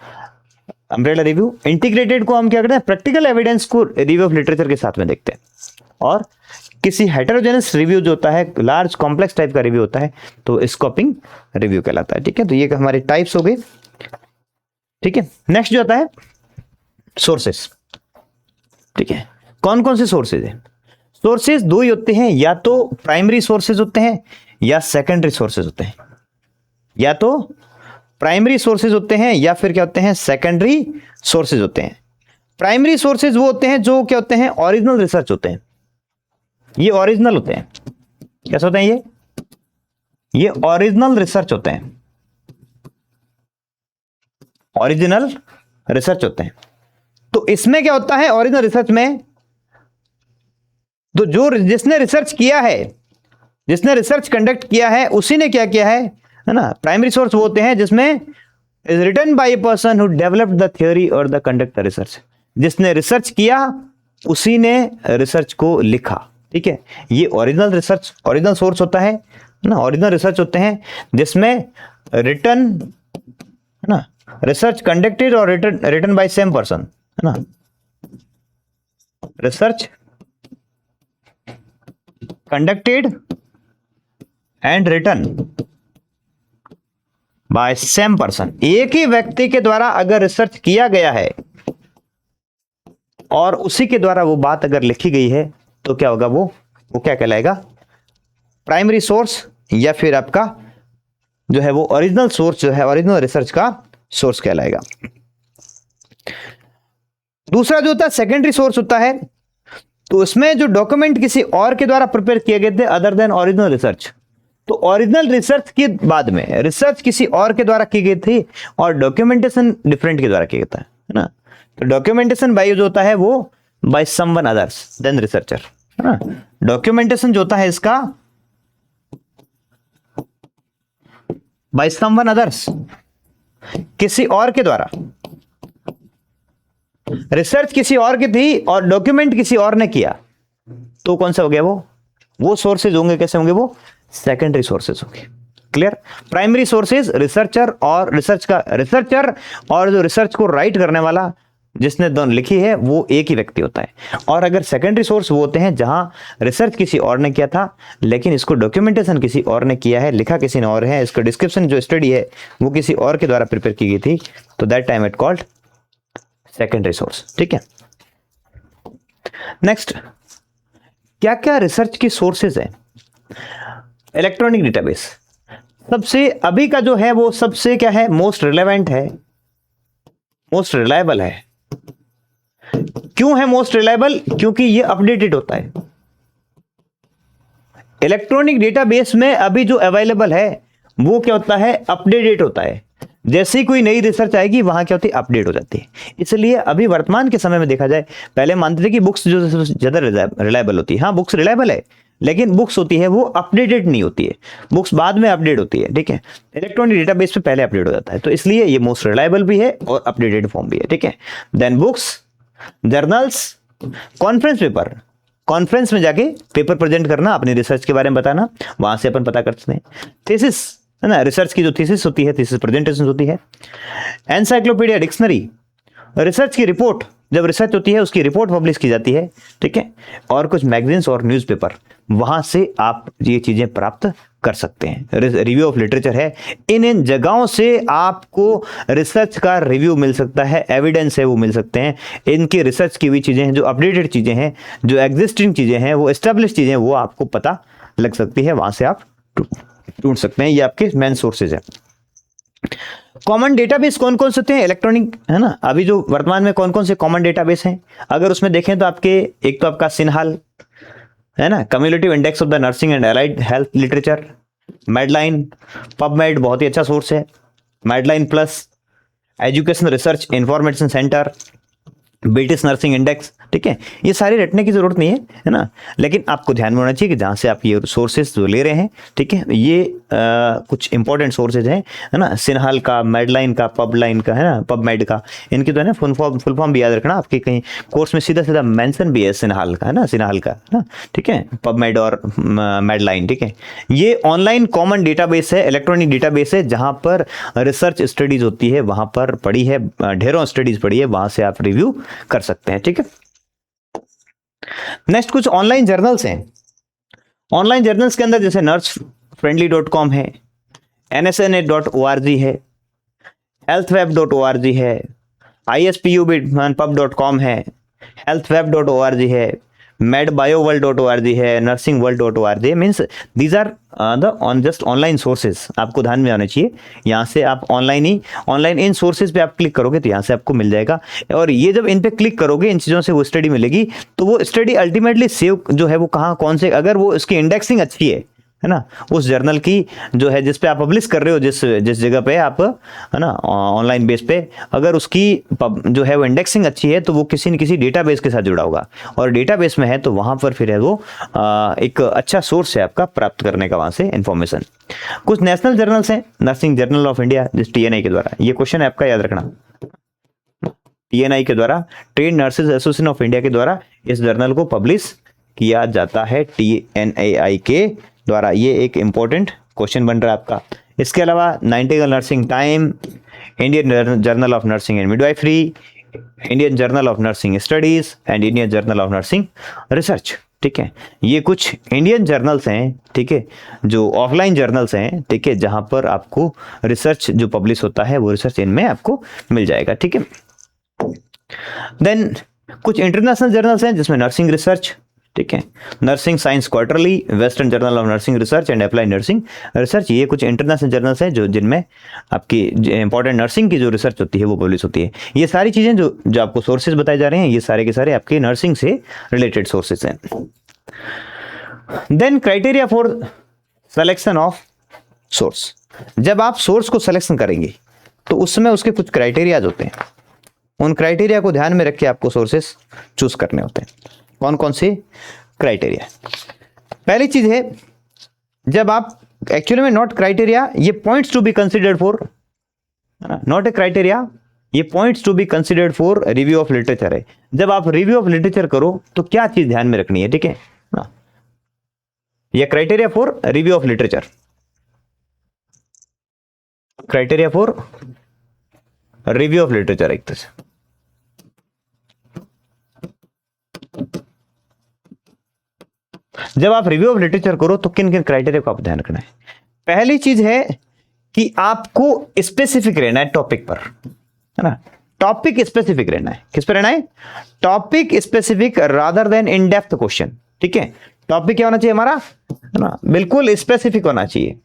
अम्ब्रेला रिव्यू। इंटीग्रेटेड को हम क्या करते हैं प्रैक्टिकल एविडेंस को रिव्यू ऑफ लिटरेचर के साथ में देखते हैं। और किसी हेटेरोजेनस रिव्यू जो होता है लार्ज कॉम्प्लेक्स टाइप का रिव्यू होता है तो स्कोपिंग रिव्यू कहलाता है, ठीक है। तो ये हमारे टाइप्स हो गए, ठीक है। नेक्स्ट जो आता है सोर्सेस, ठीक है। कौन कौन से सोर्सेज है, सोर्सेज दो ही होते हैं, या तो प्राइमरी सोर्सेज होते हैं या सेकेंडरी सोर्सेज होते हैं, या तो प्राइमरी सोर्सेज होते हैं या फिर क्या होते हैं सेकेंडरी सोर्सेज होते हैं। प्राइमरी सोर्सेज वो होते हैं जो क्या होते हैं ओरिजिनल रिसर्च होते हैं, ये ओरिजिनल होते हैं। कैसे होते हैं ये ओरिजिनल रिसर्च होते हैं, ओरिजिनल रिसर्च होते हैं। तो इसमें क्या होता है ओरिजिनल रिसर्च में, तो जो जिसने रिसर्च किया है, जिसने रिसर्च कंडक्ट किया है उसी ने क्या किया है ना। प्राइमरी सोर्स वो होते हैं जिसमें is written by a person who developed the theory और द कंडक्ट द रिसर्च, जिसने रिसर्च किया उसी ने रिसर्च को लिखा, ठीक है। ये ओरिजिनल रिसर्च, ओरिजिनल सोर्स होता है ना, ओरिजिनल रिसर्च होते हैं जिसमें रिटन, है ना, रिसर्च कंडक्टेड और रिटन बाय सेम पर्सन, है ना, research conducted and written by same person. एक ही व्यक्ति के द्वारा अगर रिसर्च किया गया है और उसी के द्वारा वो बात अगर लिखी गई है तो क्या होगा, वो क्या कहलाएगा, प्राइमरी सोर्स, या फिर आपका जो है वो ओरिजिनल सोर्स जो है, ओरिजिनल रिसर्च का सोर्स कहलाएगा। दूसरा जो होता है सेकेंडरी सोर्स होता है, तो उसमें जो डॉक्यूमेंट किसी और के द्वारा प्रिपेयर किए गए थे अदर देन ओरिजिनल रिसर्च, तो ओरिजिनल रिसर्च के बाद में रिसर्च किसी और के द्वारा की गई थी और डॉक्यूमेंटेशन डिफरेंट के द्वारा किया गया था, है ना। तो डॉक्यूमेंटेशन बाय जो होता है वो by someone others than researcher, है ना। डॉक्यूमेंटेशन जो होता है इसका बाय समवन अदर्स, किसी और के द्वारा, रिसर्च किसी और की थी और डॉक्यूमेंट किसी और ने किया, तो कौन सा हो गया, वो सोर्सेज होंगे, कैसे होंगे, वो सेकेंडरी सोर्सेज होंगे। क्लियर। प्राइमरी सोर्सेज रिसर्चर और रिसर्चर और जो रिसर्च को राइट करने वाला जिसने दोनों लिखी है वो एक ही व्यक्ति होता है। और अगर सेकेंडरी सोर्स वो होते हैं जहां रिसर्च किसी और ने किया था लेकिन इसको डॉक्यूमेंटेशन किसी और ने किया है, लिखा किसी ने और है, इसका डिस्क्रिप्शन जो स्टडी है वो किसी और के द्वारा प्रिपेयर की गई थी, तो that time it called secondary source. ठीक है। नेक्स्ट, क्या क्या रिसर्च की सोर्सेज है। इलेक्ट्रॉनिक डेटाबेस सबसे अभी का जो है वो सबसे क्या है, मोस्ट रिलेवेंट है, मोस्ट रिलायबल है। क्यों है मोस्ट रिलायबल, क्योंकि ये अपडेटेड होता है। इलेक्ट्रॉनिक डेटाबेस में अभी जो अवेलेबल है वो क्या होता है, अपडेटेड होता है। जैसे ही कोई नई रिसर्च आएगी वहां क्या होती है, अपडेट हो जाती है। इसलिए अभी वर्तमान के समय में देखा जाए, पहले मानते थे कि बुक्स जो ज्यादा रिलायबल होती है, हाँ बुक्स रिलायबल है, लेकिन बुक्स होती है वो अपडेटेड नहीं होती है, बुक्स बाद में अपडेट होती है। ठीक है, इलेक्ट्रॉनिक डेटाबेस पे पहले अपडेट हो जाता है, तो इसलिए ये मोस्ट रिलायबल भी है और अपडेटेड फॉर्म भी है। ठीक है। Then books, journals, conference paper, conference में जाके पेपर प्रेजेंट करना, अपनी रिसर्च के बारे में बताना, वहां से अपन पता कर सकते हैं। थीसिस, है ना, रिसर्च की जो थीसिस होती है, थीसिस प्रेजेंटेशन होती है। एनसाइक्लोपीडिया, डिक्शनरी, रिसर्च की रिपोर्ट, जब रिसर्च होती है उसकी रिपोर्ट पब्लिश की जाती है। ठीक है। और कुछ मैगजीन्स और न्यूज़पेपर, वहां से आप ये चीजें प्राप्त कर सकते हैं। रिव्यू ऑफ लिटरेचर है, इन जगहों से आपको रिसर्च का रिव्यू मिल सकता है, एविडेंस है वो मिल सकते हैं, इनकी रिसर्च की हुई चीजें हैं, जो अपडेटेड चीजें हैं, जो एग्जिस्टिंग चीजें हैं, वो एस्टेब्लिश चीजें, वो आपको पता लग सकती है, वहां से आप ढूंढ सकते हैं। ये आपके मेन सोर्सेज है। कॉमन डेटाबेस कौन कौन से होते हैं इलेक्ट्रॉनिक, है ना, अभी जो वर्तमान में कौन कौन से कॉमन डेटाबेस हैं, अगर उसमें देखें तो आपके एक तो आपका सिन्हाल, है ना, cumulative index of the nursing and allied health literature, Medline, PubMed बहुत ही अच्छा सोर्स है, Medline plus, education research information centre, British nursing index. ठीक है, ये सारे रटने की जरूरत नहीं है ना, लेकिन आपको ध्यान में होना चाहिए कि जहां से आप ये सोर्सेज जो ले रहे हैं, ठीक है, ये कुछ इंपॉर्टेंट सोर्सेज हैं, है ना, सिन्हाल का, मेडलाइन का, पबलाइन का, है ना, पबमेड का, इनकी तो है ना फुल फॉर्म भी याद रखना, आपके कहीं कोर्स में सीधा सीधा मेंशन भी है सिन्हाल का, है ना, सिन्हाल का, है ना। ठीक है, पबमेड और मेडलाइन। ठीक है, ये ऑनलाइन कॉमन डेटाबेस है, इलेक्ट्रॉनिक डेटाबेस है, जहां पर रिसर्च स्टडीज होती है, वहां पर पड़ी है, ढेरों स्टडीज पड़ी है, वहां से आप रिव्यू कर सकते हैं। ठीक है। नेक्स्ट, कुछ ऑनलाइन जर्नल्स हैं। ऑनलाइन जर्नल्स के अंदर जैसे nursefriendly.com है, nsna.org है, healthweb.org है, ispubpub.com है, healthweb.org है, medbioworld.org है, nursingworld.org है। Means these are the just online sources, आपको ध्यान में आना चाहिए। यहाँ से आप ऑनलाइन इन सोर्सेज पे आप क्लिक करोगे तो यहाँ से आपको मिल जाएगा, और ये जब इन पे क्लिक करोगे, इन चीज़ों से वो स्टडी मिलेगी, तो वो स्टडी अल्टीमेटली सेव जो है वो कहाँ, कौन से, अगर वो उसकी इंडेक्सिंग अच्छी है ना, उस जर्नल की जो है जिस पे आप पब्लिश कर रहे हो, जिस जगह पे आप, है ना, ऑनलाइन बेस पे, अगर उसकी जो है वो इंडेक्सिंग अच्छी है तो वो किसी न किसी डेटाबेस के साथ जुड़ा होगा, और डेटाबेस में है तो वहां पर फिर है वो एक अच्छा सोर्स है आपका प्राप्त करने का, वहां से इंफॉर्मेशन। कुछ नेशनल जर्नल्स हैं, नर्सिंग जर्नल ऑफ इंडिया, जिस TNI के द्वारा, ये क्वेश्चन है आपका, याद रखना, TNI के द्वारा, trade nurses association of India के द्वारा इस जर्नल को पब्लिश किया जाता है, TNAI के द्वारा। ये एक इंपॉर्टेंट क्वेश्चन बन रहा है आपका। इसके अलावा Nightingale nursing time, Indian journal of nursing and midwifery, Indian journal of nursing studies and Indian journal of nursing research. ठीक है, ये कुछ इंडियन जर्नल्स हैं, ठीक है, जो ऑफलाइन जर्नल्स हैं, ठीक है, जहां पर आपको रिसर्च जो पब्लिश होता है वो रिसर्च इनमें आपको मिल जाएगा। ठीक है, देन कुछ इंटरनेशनल जर्नल्स हैं जिसमें नर्सिंग रिसर्च, ठीक है, nursing science quarterly, western journal of nursing research and applied nursing research, ये कुछ इंटरनेशनल जर्नल्स हैं जो जिनमें आपकी इंपॉर्टेंट नर्सिंग की जो रिसर्च होती है वो पब्लिश होती है। ये सारी चीजें जो आपको सोर्सेज बताए जा रहे हैं, ये सारे के सारे आपके नर्सिंग से रिलेटेड सोर्सेज हैं। Then criteria for selection of source. जब आप सोर्स को सिलेक्शन करेंगे तो उसमें उसके कुछ क्राइटेरियाज होते हैं, उन क्राइटेरिया को ध्यान में रख के आपको सोर्सेस चूज करने होते हैं। कौन कौन से क्राइटेरिया? पहली चीज है, जब आप एक्चुअली में नॉट क्राइटेरिया, ये points to be considered for, not a criteria, ये points to be considered for review of literature है। जब आप रिव्यू ऑफ लिटरेचर करो तो क्या चीज ध्यान में रखनी है, ठीक है ना, ये criteria for review of literature, criteria for review of literature एक तरह से। जब आप रिव्यू ऑफ लिटरेचर करो तो किन किन क्राइटेरिया को आप ध्यान रखना है? पहली चीज है कि आपको स्पेसिफिक रहना है टॉपिक पर, है ना, टॉपिक स्पेसिफिक रहना है। किस पर रहना है? Topic specific rather then in depth question. ठीक है, टॉपिक क्या होना चाहिए हमारा, है ना, बिल्कुल स्पेसिफिक होना चाहिए।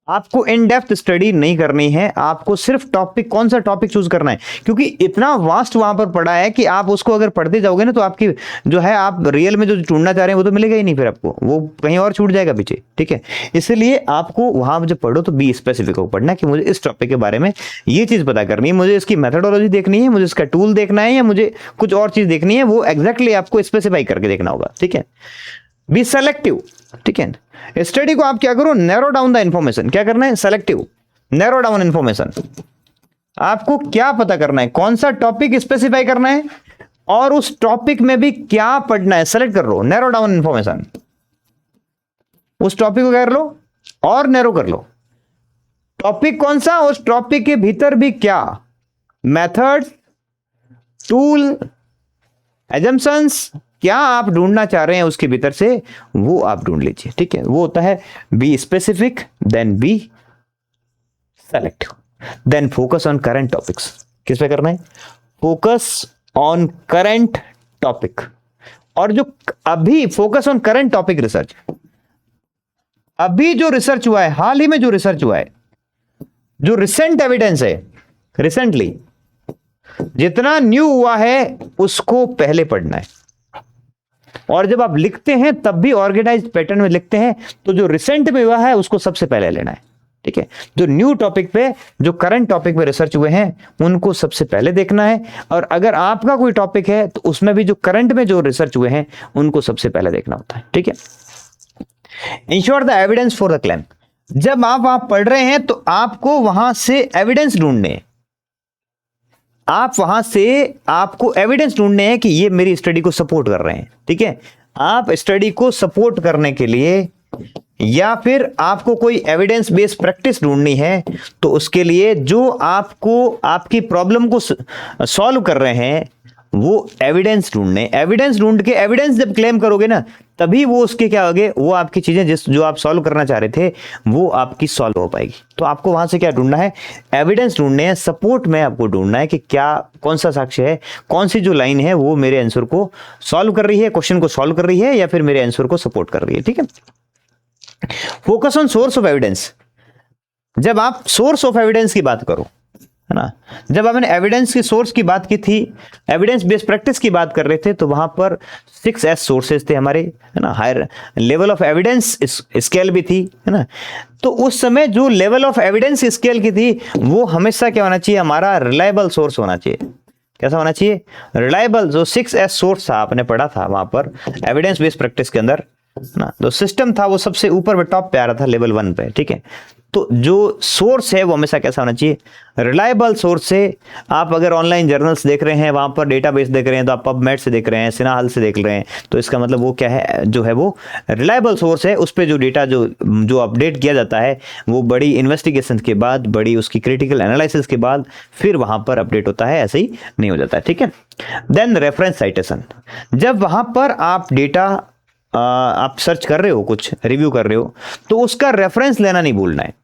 आपको इन डेप्थ स्टडी नहीं करनी है, आपको सिर्फ टॉपिक, कौन सा टॉपिक चूज करना है, क्योंकि इतना वास्ट वहां पर पड़ा है कि आप उसको अगर पढ़ते जाओगे ना तो आपकी जो है, आप रियल में जो ढूंढना चाह रहे हैं वो तो मिलेगा ही नहीं, फिर आपको वो कहीं और छूट जाएगा पीछे। ठीक है, इसलिए आपको वहां जब पढ़ो तो बी स्पेसिफिक हो पढ़ना कि मुझे इस टॉपिक के बारे में ये चीज पता करनी है, मुझे इसकी मेथोडोलॉजी देखनी है, मुझे इसका टूल देखना है, या मुझे कुछ और चीज देखनी है, वो एग्जैक्टली आपको स्पेसिफाई करके देखना होगा। ठीक है, बी सेलेक्टिव। ठीक है, स्टडी को आप क्या करो, नैरो डाउन द इंफॉर्मेशन। क्या करना है? Selective, narrow down information. आपको क्या पता करना है, कौन सा टॉपिक स्पेसिफाई करना है और उस टॉपिक में भी क्या पढ़ना है, सेलेक्ट कर लो, नैरो डाउन इंफॉर्मेशन। उस टॉपिक को कर लो और नैरो कर लो। टॉपिक कौन सा, उस टॉपिक के भीतर भी क्या मेथड, टूल, एजम्पशंस, क्या आप ढूंढना चाह रहे हैं उसके भीतर से, वो आप ढूंढ लीजिए। ठीक है, वो होता है be specific, then be selective, then focus on current topics. किस पे करना है? Focus on current topic. और जो अभी focus on current topic research, अभी जो रिसर्च हुआ है, हाल ही में जो रिसर्च हुआ है, जो रिसेंट एविडेंस है, रिसेंटली जितना न्यू हुआ है उसको पहले पढ़ना है। और जब आप लिखते हैं तब भी ऑर्गेनाइज्ड पैटर्न में लिखते हैं, तो जो रिसेंट में हुआ है उसको सबसे पहले लेना है। ठीक है, जो न्यू टॉपिक पे, जो करंट टॉपिक पे रिसर्च हुए हैं उनको सबसे पहले देखना है। और अगर आपका कोई टॉपिक है तो उसमें भी जो करंट में जो रिसर्च हुए हैं उनको सबसे पहले देखना होता है। ठीक है, ensure the evidence for the claim. जब आप वहां पढ़ रहे हैं तो आपको वहां से एविडेंस ढूंढने हैं, आप वहां से आपको एविडेंस ढूंढने हैं कि ये मेरी स्टडी को सपोर्ट कर रहे हैं। ठीक है, आप स्टडी को सपोर्ट करने के लिए या फिर आपको कोई एविडेंस बेस्ड प्रैक्टिस ढूंढनी है तो उसके लिए जो आपको आपकी प्रॉब्लम को सॉल्व कर रहे हैं वो एविडेंस ढूंढने, एविडेंस ढूंढ के एविडेंस जब क्लेम करोगे ना तभी वो उसके क्या होगे, वो आपकी चीजें जो आप सॉल्व करना चाह रहे थे वो आपकी सॉल्व हो पाएगी। तो आपको वहां से क्या ढूंढना है? एविडेंस ढूंढने हैं, सपोर्ट में आपको ढूंढना है कि क्या, कौन सा साक्ष्य है, कौन सी जो लाइन है वो मेरे आंसर को सॉल्व कर रही है, क्वेश्चन को सॉल्व कर रही है, या फिर मेरे आंसर को सपोर्ट कर रही है। ठीक है, focus on source of evidence. जब आप सोर्स ऑफ एविडेंस की बात करो, है ना, जब आपने एविडेंस के सोर्स की बात की थी, एविडेंस बेस्ड प्रैक्टिस की बात कर रहे थे, तो वहां पर 6S सोर्सेज थे हमारे, है ना, higher level of evidence scale भी थी, है ना। तो उस समय जो लेवल ऑफ एविडेंस स्केल की थी वो हमेशा क्या होना चाहिए, हमारा रिलायबल सोर्स होना चाहिए। कैसा होना चाहिए? रिलायबल। जो 6S सोर्स था, आपने पढ़ा था वहां पर एविडेंस बेस्ड प्रैक्टिस के अंदर ना, जो सिस्टम था वो सबसे ऊपर पे, टॉप पे आ रहा था, लेवल 1 पे। ठीक है, तो जो सोर्स है वो हमेशा कैसा होना चाहिए, रिलायबल सोर्स से। आप अगर ऑनलाइन जर्नल्स देख रहे हैं, वहां पर डेटाबेस देख रहे हैं, तो आप पबमेड से देख रहे हैं, सिन्हा से देख रहे हैं, तो इसका मतलब वो क्या है, जो है वो रिलायबल सोर्स है। उस पर जो डेटा जो अपडेट किया जाता है वो बड़ी इन्वेस्टिगेशन के बाद, बड़ी उसकी क्रिटिकल एनालिसिस के बाद फिर वहां पर अपडेट होता है, ऐसे ही नहीं हो जाता है, ठीक है। देन रेफरेंस साइटेशन, जब वहां पर आप डेटा आप सर्च कर रहे हो, कुछ रिव्यू कर रहे हो, तो उसका रेफरेंस लेना नहीं भूलना है।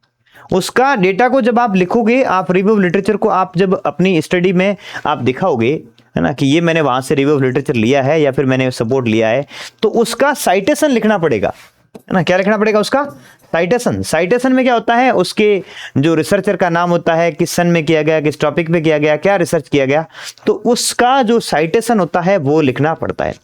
उसका डेटा को जब आप लिखोगे, आप रिव्यू ऑफ लिटरेचर को आप जब अपनी स्टडी में आप दिखाओगे, है ना, कि ये मैंने वहां से रिव्यू ऑफ लिटरेचर लिया है या फिर मैंने सपोर्ट लिया है, तो उसका साइटेशन लिखना पड़ेगा, है ना। क्या लिखना पड़ेगा, उसका साइटेशन। साइटेशन में क्या होता है, उसके जो रिसर्चर का नाम होता है, किस सन में किया गया, किस टॉपिक पे किया गया, क्या रिसर्च किया गया, तो उसका जो साइटेशन होता है वो लिखना पड़ता है।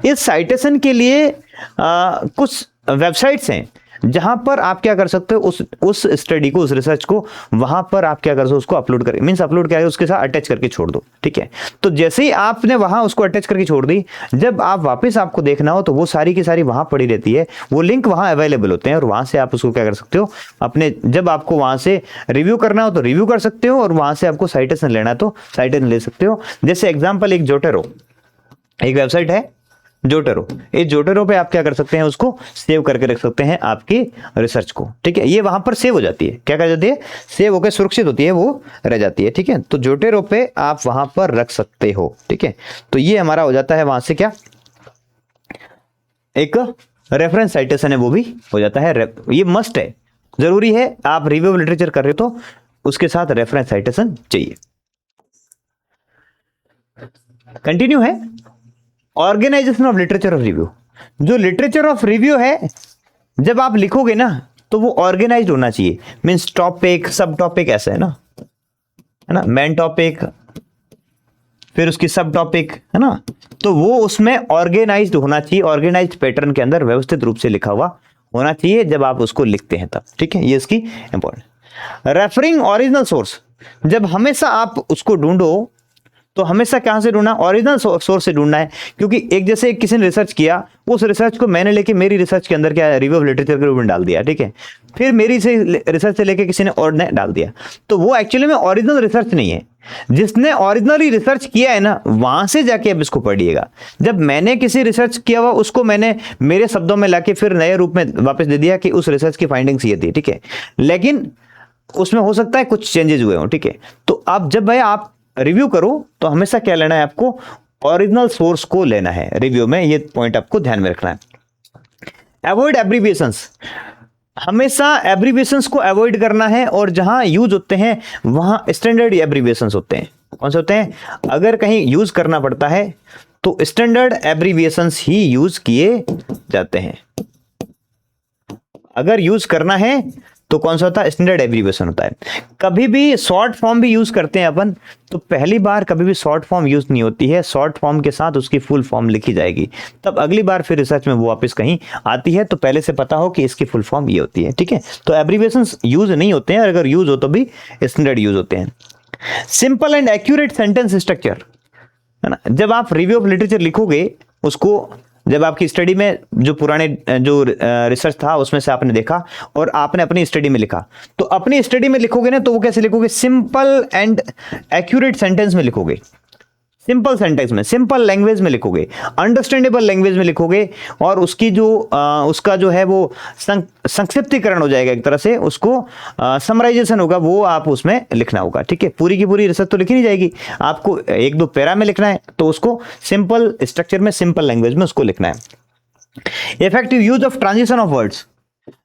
इस साइटेशन के लिए कुछ वेबसाइट्स हैं जहां पर आप क्या कर सकते हो, उस स्टडी को, उस रिसर्च को वहां पर आप क्या कर सकते हो, उसको अपलोड करके, मींस अपलोड क्या है, उसके साथ अटैच करके छोड़ दो, ठीक है। तो जैसे ही आपने वहां उसको अटैच करके छोड़ दी, जब आप वापस आपको देखना हो तो वो सारी की सारी वहां पड़ी रहती है, वो लिंक वहां अवेलेबल होते हैं, और वहां से आप उसको क्या कर सकते हो, अपने जब आपको वहां से रिव्यू करना हो तो रिव्यू कर सकते हो, और वहां से आपको साइटेशन लेना है तो साइटेशन ले सकते हो। जैसे एग्जाम्पल, एक जोटेरो, एक वेबसाइट है जोटेरो। इस जोटेरो पे आप क्या कर सकते हैं, उसको सेव करके रख सकते हैं आपकी रिसर्च को, ठीक है। ये वहां पर सेव हो जाती है, क्या कर जाती है, सेव होकर सुरक्षित होती है, वो रह जाती है, ठीक है। तो जोटेरो पे आप वहां पर रख सकते हो, ठीक है। तो ये हमारा हो जाता है वहां से क्या, एक रेफरेंस साइटेशन है, वो भी हो जाता है। ये मस्ट है, जरूरी है, आप रिव्यू ऑफ लिटरेचर कर रहे हो तो उसके साथ रेफरेंस साइटेशन चाहिए। कंटिन्यू है, organization of literature of review. जो लिटरेचर ऑफ रिव्यू है, जब आप लिखोगे ना तो वो ऑर्गेनाइज्ड होना चाहिए, मींस टॉपिक, सब टॉपिक, ऐसा है ना, मेन टॉपिक, फिर उसकी सब टॉपिक, है ना, तो वो उसमें ऑर्गेनाइज्ड होना चाहिए, ऑर्गेनाइज्ड पैटर्न के अंदर व्यवस्थित रूप से लिखा हुआ होना चाहिए जब आप उसको लिखते हैं तब, ठीक है। ये इसकी इंपॉर्टेंट। रेफरिंग ओरिजिनल सोर्स, जब हमेशा आप उसको ढूंढो तो हमेशा कहां से ढूंढना, ओरिजिनल सोर्स से ढूंढना है, क्योंकि एक जैसे किसी ने रिसर्च किया, उस रिसर्च को मैंने लेके मेरी रिसर्च के अंदर क्या रिव्यू ऑफ लिटरेचर के रूप में डाल दिया, ठीक है, फिर मेरी से रिसर्च से लेके किसी ने और ने डाल दिया, तो वो एक्चुअली में ओरिजिनल रिसर्च नहीं है। जिसने ओरिजिनली रिसर्च किया है ना, वहां से जाके अब इसको पढ़िएगा। जब मैंने किसी रिसर्च किया हुआ उसको मैंने मेरे शब्दों में लाके फिर नए रूप में वापस दे दिया कि उस रिसर्च की फाइंडिंग्स ये थी, ठीक है, लेकिन उसमें हो सकता है कुछ चेंजेस हुए हो, ठीक है। तो अब जब भाई आप रिव्यू करो तो हमेशा क्या लेना है, आपको ओरिजिनल सोर्स को लेना है रिव्यू में, ये पॉइंट आपको ध्यान में रखना है। अवॉइड एब्रीविएशंस, हमेशा एब्रीविएशंस को अवॉइड करना है, और जहां यूज होते हैं वहां स्टैंडर्ड एब्रीविएशंस होते हैं। कौन से होते हैं, अगर कहीं यूज करना पड़ता है तो स्टैंडर्ड एब्रीविएशंस ही यूज किए जाते हैं। अगर यूज करना है तो कौन सा होता है, स्टैंडर्ड एब्रीविएशन होता है। कभी भी शॉर्ट फॉर्म भी यूज करते हैं अपन, तो पहली बार कभी भी शॉर्ट फॉर्म यूज नहीं होती है, शॉर्ट फॉर्म के साथ उसकी फुल फॉर्म लिखी जाएगी, तब अगली बार फिर रिसर्च में वो वापस कहीं आती है तो पहले से पता हो कि इसकी फुल फॉर्म ये होती है, ठीक है। तो एब्रीविएशंस यूज नहीं होते हैं, अगर यूज हो तो भी स्टैंडर्ड यूज होते हैं। Simple and accurate sentence structure, है ना, जब आप रिव्यू ऑफ लिटरेचर लिखोगे, उसको जब आपकी स्टडी में जो पुराने जो रिसर्च था उसमें से आपने देखा और आपने अपनी स्टडी में लिखा, तो अपनी स्टडी में लिखोगे ना तो वो कैसे लिखोगे, सिंपल एंड एक्यूरेट सेंटेंस में लिखोगे, सिंपल सेंटेंस में, सिंपल लैंग्वेज में लिखोगे, अंडरस्टैंडेबल लैंग्वेज में लिखोगे, और उसकी जो उसका जो है वो संक्षिप्तीकरण हो जाएगा, एक तरह से उसको समराइजेशन होगा, वो आप उसमें लिखना होगा, ठीक है। पूरी की पूरी रिसर्च तो लिखी नहीं जाएगी, आपको एक दो पैरा में लिखना है, तो उसको सिंपल स्ट्रक्चर में, सिंपल लैंग्वेज में उसको लिखना है। Effective use of transition of words,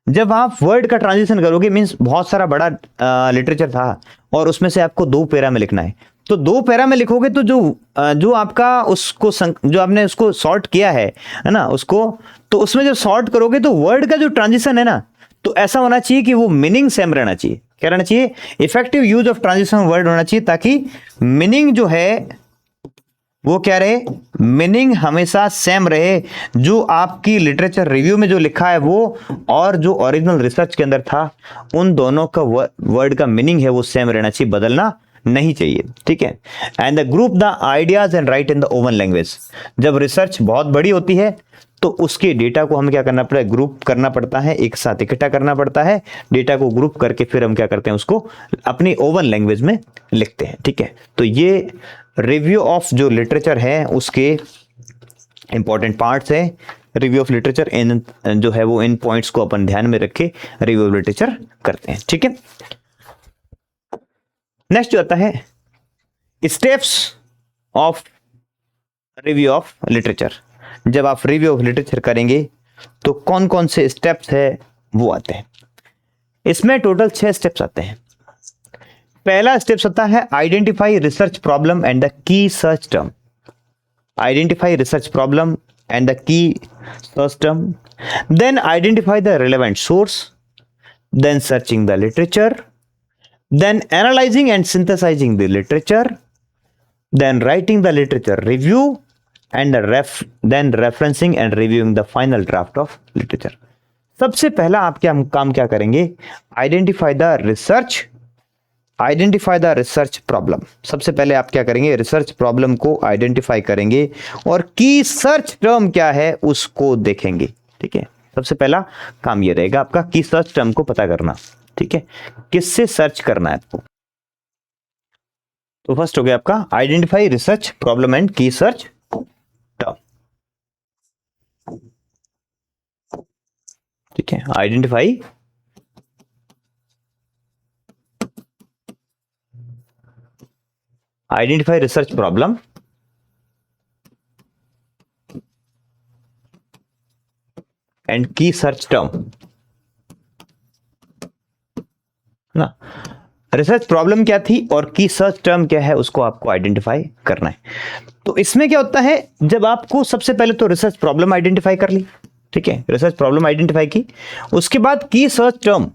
जब आप वर्ड का ट्रांजिशन करोगे, मींस बहुत सारा बड़ा लिटरेचर था और उसमें से आपको 2 पैरा में लिखना है, तो 2 पैरा में लिखोगे तो जो आपका उसको जो आपने उसको सॉर्ट किया है ना, उसको, तो उसमें जब सॉर्ट करोगे तो वर्ड का जो ट्रांजिशन है ना, तो ऐसा होना चाहिए कि वो मीनिंग सेम रहना चाहिए। क्या रहना चाहिए, effective use of transition word होना चाहिए, ताकि मीनिंग जो है वो क्या रहे, मीनिंग हमेशा सेम रहे, जो आपकी लिटरेचर रिव्यू में जो लिखा है वो और जो ओरिजिनल रिसर्च के अंदर था, उन दोनों का वर्ड का मीनिंग है वो सेम रहना चाहिए, बदलना नहीं चाहिए, ठीक है। And the group the ideas and right in the oven language, जब रिसर्च बहुत बड़ी होती है तो उसके डेटा को हमें क्या करना पड़ता है, ग्रुप करना पड़ता है, एक साथ इकट्ठा करना पड़ता है, डेटा को ग्रुप करके फिर हम क्या करते हैं, उसको अपनी ओवन लैंग्वेज में लिखते हैं। ठीक है, तो ये रिव्यू ऑफ जो लिटरेचर है उसके इंपॉर्टेंट पार्ट्स है। रिव्यू ऑफ लिटरेचर इन जो है वो इन पॉइंट्स को अपन ध्यान में रखे रिव्यू ऑफ लिटरेचर करते हैं। ठीक है, नेक्स्ट जो आता है steps of review of literature. जब आप रिव्यू ऑफ लिटरेचर करेंगे तो कौन कौन से स्टेप्स है वो आते हैं। इसमें टोटल 6 स्टेप्स आते हैं। पहला स्टेप्स होता है identify research problem and the key search term. Identify research problem and the key search term, then identify the relevant source, then searching the literature, then analyzing and synthesizing the literature, then writing the literature review, and then referencing and reviewing the final draft of literature. सबसे पहला आप क्या काम क्या करेंगे, आइडेंटिफाई द रिसर्च प्रॉब्लम। सबसे पहले आप क्या करेंगे, रिसर्च प्रॉब्लम को आइडेंटिफाई करेंगे और की सर्च टर्म क्या है उसको देखेंगे। ठीक है, सबसे पहला काम ये रहेगा आपका की सर्च टर्म को पता करना। ठीक है, किससे सर्च करना है आपको। तो फर्स्ट हो गया आपका आइडेंटिफाई रिसर्च प्रॉब्लम एंड की सर्च टर्म। ठीक है, आइडेंटिफाई रिसर्च प्रॉब्लम एंड की सर्च टर्म ना। रिसर्च प्रॉब्लम क्या थी और की सर्च टर्म क्या है उसको आपको आइडेंटिफाई करना है। तो इसमें क्या होता है, जब आपको सबसे पहले तो रिसर्च प्रॉब्लम आइडेंटिफाई कर ली। ठीक है, रिसर्च प्रॉब्लम आइडेंटिफाई की, उसके बाद की सर्च टर्म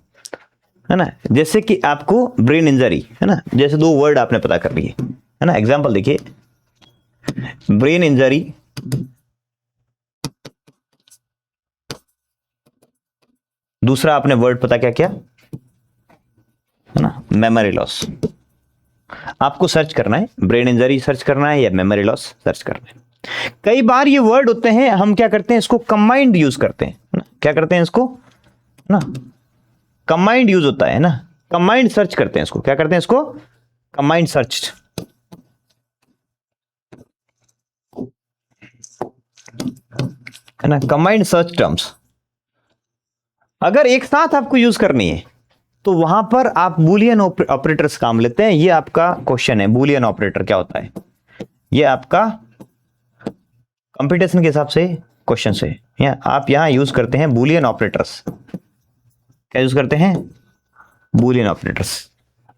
है ना, जैसे कि आपको ब्रेन इंजरी है ना, जैसे 2 वर्ड आपने पता कर लिए है ना। एग्जांपल देखिए, ब्रेन इंजरी, दूसरा आपने वर्ड पता क्या क्या है ना, मेमोरी लॉस। आपको सर्च करना है, ब्रेन इंजरी सर्च करना है या मेमोरी लॉस सर्च करना है। कई बार ये वर्ड होते हैं, हम क्या करते हैं इसको कंबाइंड यूज करते हैं ना। क्या करते हैं इसको ना, कंबाइंड यूज होता है ना, कंबाइंड सर्च करते हैं इसको। क्या करते हैं इसको, कंबाइंड सर्च है ना, कंबाइंड सर्च टर्म्स। अगर एक साथ आपको यूज करनी है तो वहां पर आप बूलियन ऑपरेटर्स काम लेते हैं। ये आपका क्वेश्चन है, बूलियन ऑपरेटर क्या होता है, ये आपका कंप्यूटेशन के हिसाब से क्वेश्चन से आप यहां यूज करते हैं बूलियन ऑपरेटर्स। क्या यूज करते हैं, बूलियन ऑपरेटर्स।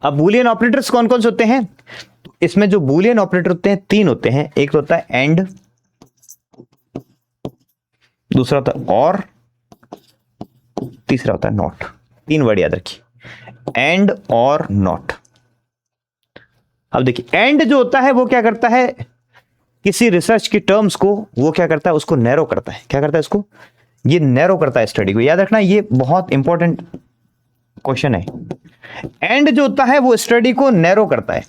अब बूलियन ऑपरेटर्स कौन कौन से होते हैं, इसमें जो बूलियन ऑपरेटर होते हैं 3 होते हैं। एक तो होता है एंड, दूसरा होता है और, तीसरा होता है नॉट। 3 वर्ड याद रखिए, एंड और नॉट। अब देखिए, एंड जो होता है वो क्या करता है, किसी रिसर्च की टर्म्स को वो क्या करता है, उसको नैरो करता है। क्या करता है, इसको ये नैरो करता है स्टडी को। याद रखना, ये बहुत इंपॉर्टेंट क्वेश्चन है। एंड जो होता है वो स्टडी को नैरो करता है।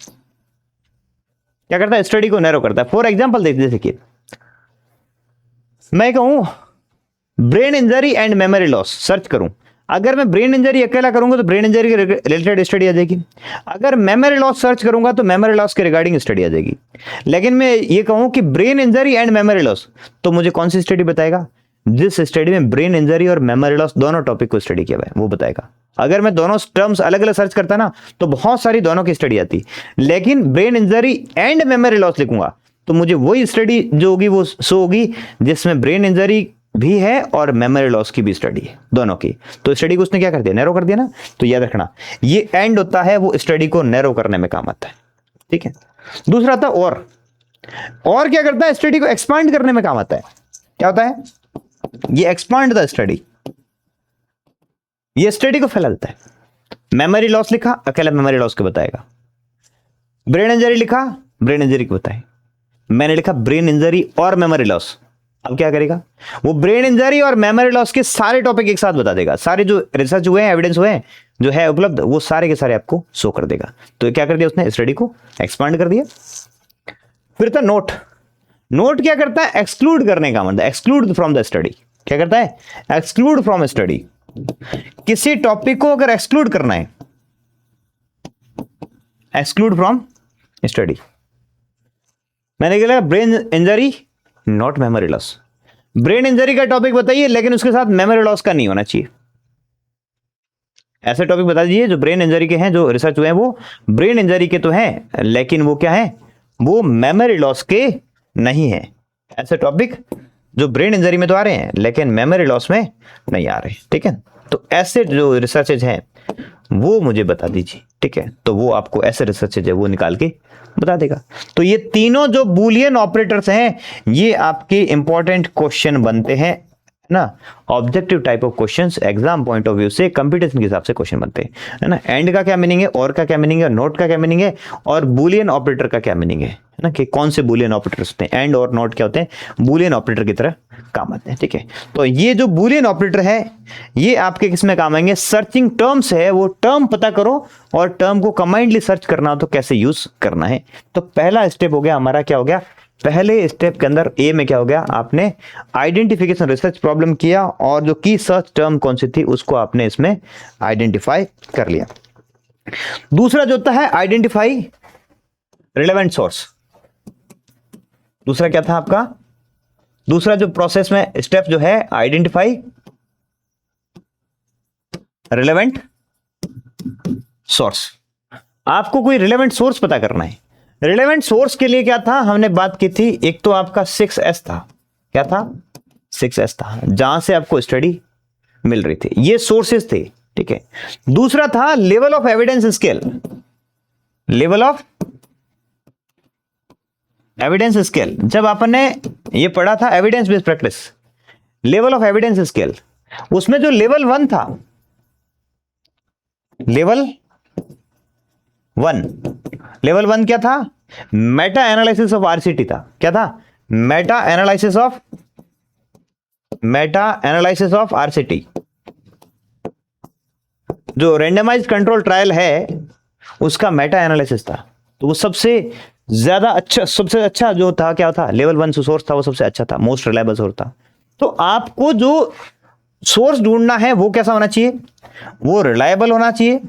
क्या करता है, स्टडी को नैरो करता है। फॉर एग्जाम्पल देखिए, मैं कहूं brain injury and memory loss search करूं। अगर मैं ब्रेन इंजरी अकेला करूंगा तो ब्रेन इंजरी के रिलेटेड स्टडी आ जाएगी। अगर मेमोरी लॉस सर्च करूंगा तो मेमोरी लॉस के रिगार्डिंग स्टडी आ जाएगी। लेकिन मैं ये कहूं कि brain injury and memory loss, तो मुझे कौन सी स्टडी बताएगा, जिस स्टडी में ब्रेन इंजरी और मेमोरी लॉस दोनों टॉपिक को स्टडी किया हुआ है वो बताएगा। अगर मैं दोनों टर्म्स अलग अलग सर्च करता ना तो बहुत सारी दोनों की स्टडी आती, लेकिन brain injury and memory loss लिखूंगा तो मुझे वही स्टडी जो होगी वो शो होगी जिसमें ब्रेन इंजरी भी है और मेमोरी लॉस की भी स्टडी है, दोनों की। तो स्टडी को उसने क्या कर दिया, नैरो कर दिया ना। तो याद रखना, ये एंड होता है वो स्टडी को नैरो करने में काम आता है। ठीक है, दूसरा आता है और क्या करता है, स्टडी को एक्सपांड करने में काम आता है। क्या होता है, ये एक्सपांड द स्टडी, ये स्टडी को फैला देता है। मेमोरी लॉस लिखा, अकेला मेमोरी लॉस को बताएगा। ब्रेन इंजरी लिखा, ब्रेन इंजरी को बताए। मैंने लिखा ब्रेन इंजरी और मेमोरी लॉस, अब क्या करेगा वो, ब्रेन इंजरी और मेमोरी लॉस के सारे टॉपिक एक साथ बता देगा। सारे जो रिसर्च हुए हैं, एविडेंस हुए हैं, जो है उपलब्ध, वो सारे के सारे आपको शो कर देगा। तो क्या कर दिया उसने, स्टडी को एक्सपांड कर दिया। फिर था नोट। नोट क्या करता है? एक्सक्लूड करने का मतलब, एक्सक्लूड फ्रॉम द स्टडी। क्या करता है? Exclude from study. किसी टॉपिक को अगर एक्सक्लूड करना है, एक्सक्लूड फ्रॉम स्टडी। मैंने क्या, brain injury not memory loss. Brain injury का टॉपिक बताइए, लेकिन उसके साथ मेमोरी लॉस का नहीं होना चाहिए। ऐसे टॉपिक बता दीजिए जो ब्रेन इंजरी के हैं, जो रिसर्च हुए हैं वो ब्रेन इंजरी के तो हैं, लेकिन वो क्या है, वो मेमोरी लॉस के नहीं है। ऐसे टॉपिक जो ब्रेन इंजरी में तो आ रहे हैं लेकिन मेमोरी लॉस में नहीं आ रहे। ठीक है, तो ऐसे जो रिसर्चेज हैं वो मुझे बता दीजिए। ठीक है, तो वो आपको ऐसे रिसर्चेज है वो निकाल के बता देगा। तो ये तीनों जो बूलियन ऑपरेटर्स हैं ये आपके इंपॉर्टेंट क्वेश्चन बनते हैं ना, objective type of questions, exam point of view से, कंपटीशन के हिसाब से क्वेश्चन बनते हैं, है ना। एंड का क्या मीनिंग है, और का क्या मीनिंग है, नोट का क्या मीनिंग है, और बूलियन ऑपरेटर का क्या मीनिंग है ना, कि कौन से बूलियन ऑपरेटर्स होते हैं। एंड और नोट क्या होते हैं, बूलियन ऑपरेटर की तरह काम आते हैं। ठीक है, तो ये जो बूलियन ऑपरेटर है ये आपके किस में काम आएंगे, सर्चिंग टर्म्स है, वो टर्म पता करो और टर्म को कंबाइंडली सर्च करना हो तो कैसे यूज करना है। तो पहला स्टेप हो गया हमारा, क्या हो गया, पहले स्टेप के अंदर ए में क्या हो गया, आपने आइडेंटिफिकेशन रिसर्च प्रॉब्लम किया और जो की सर्च टर्म कौन सी थी उसको आपने इसमें आइडेंटिफाई कर लिया। दूसरा जो होता है आइडेंटिफाई रिलेवेंट सोर्स। दूसरा क्या था आपका, दूसरा जो प्रोसेस में स्टेप जो है आइडेंटिफाई रिलेवेंट सोर्स। आपको कोई रिलेवेंट सोर्स पता करना है। रिलेवेंट सोर्स के लिए क्या था, हमने बात की थी, एक तो आपका 6S था। क्या था? 6S था, जहां से आपको स्टडी मिल रही थी, ये सोर्सेस थे। ठीक है, दूसरा था level of evidence scale. Level of evidence scale, जब आपने ये पढ़ा था evidence based practice, level of evidence scale, उसमें जो लेवल 1 था, लेवल 1, लेवल 1 क्या था, मेटा एनालिसिस ऑफ आरसीटी था। क्या था? Meta analysis of RCT. जो रेंडमाइज कंट्रोल ट्रायल है उसका मेटा एनालिसिस था। तो वो सबसे ज्यादा अच्छा, सबसे अच्छा जो था क्या था, लेवल 1 सोर्स था, वो सबसे अच्छा था, मोस्ट रिलायबल सोर्स था। तो आपको जो सोर्स ढूंढना है वो कैसा होना चाहिए, वो रिलायबल होना चाहिए,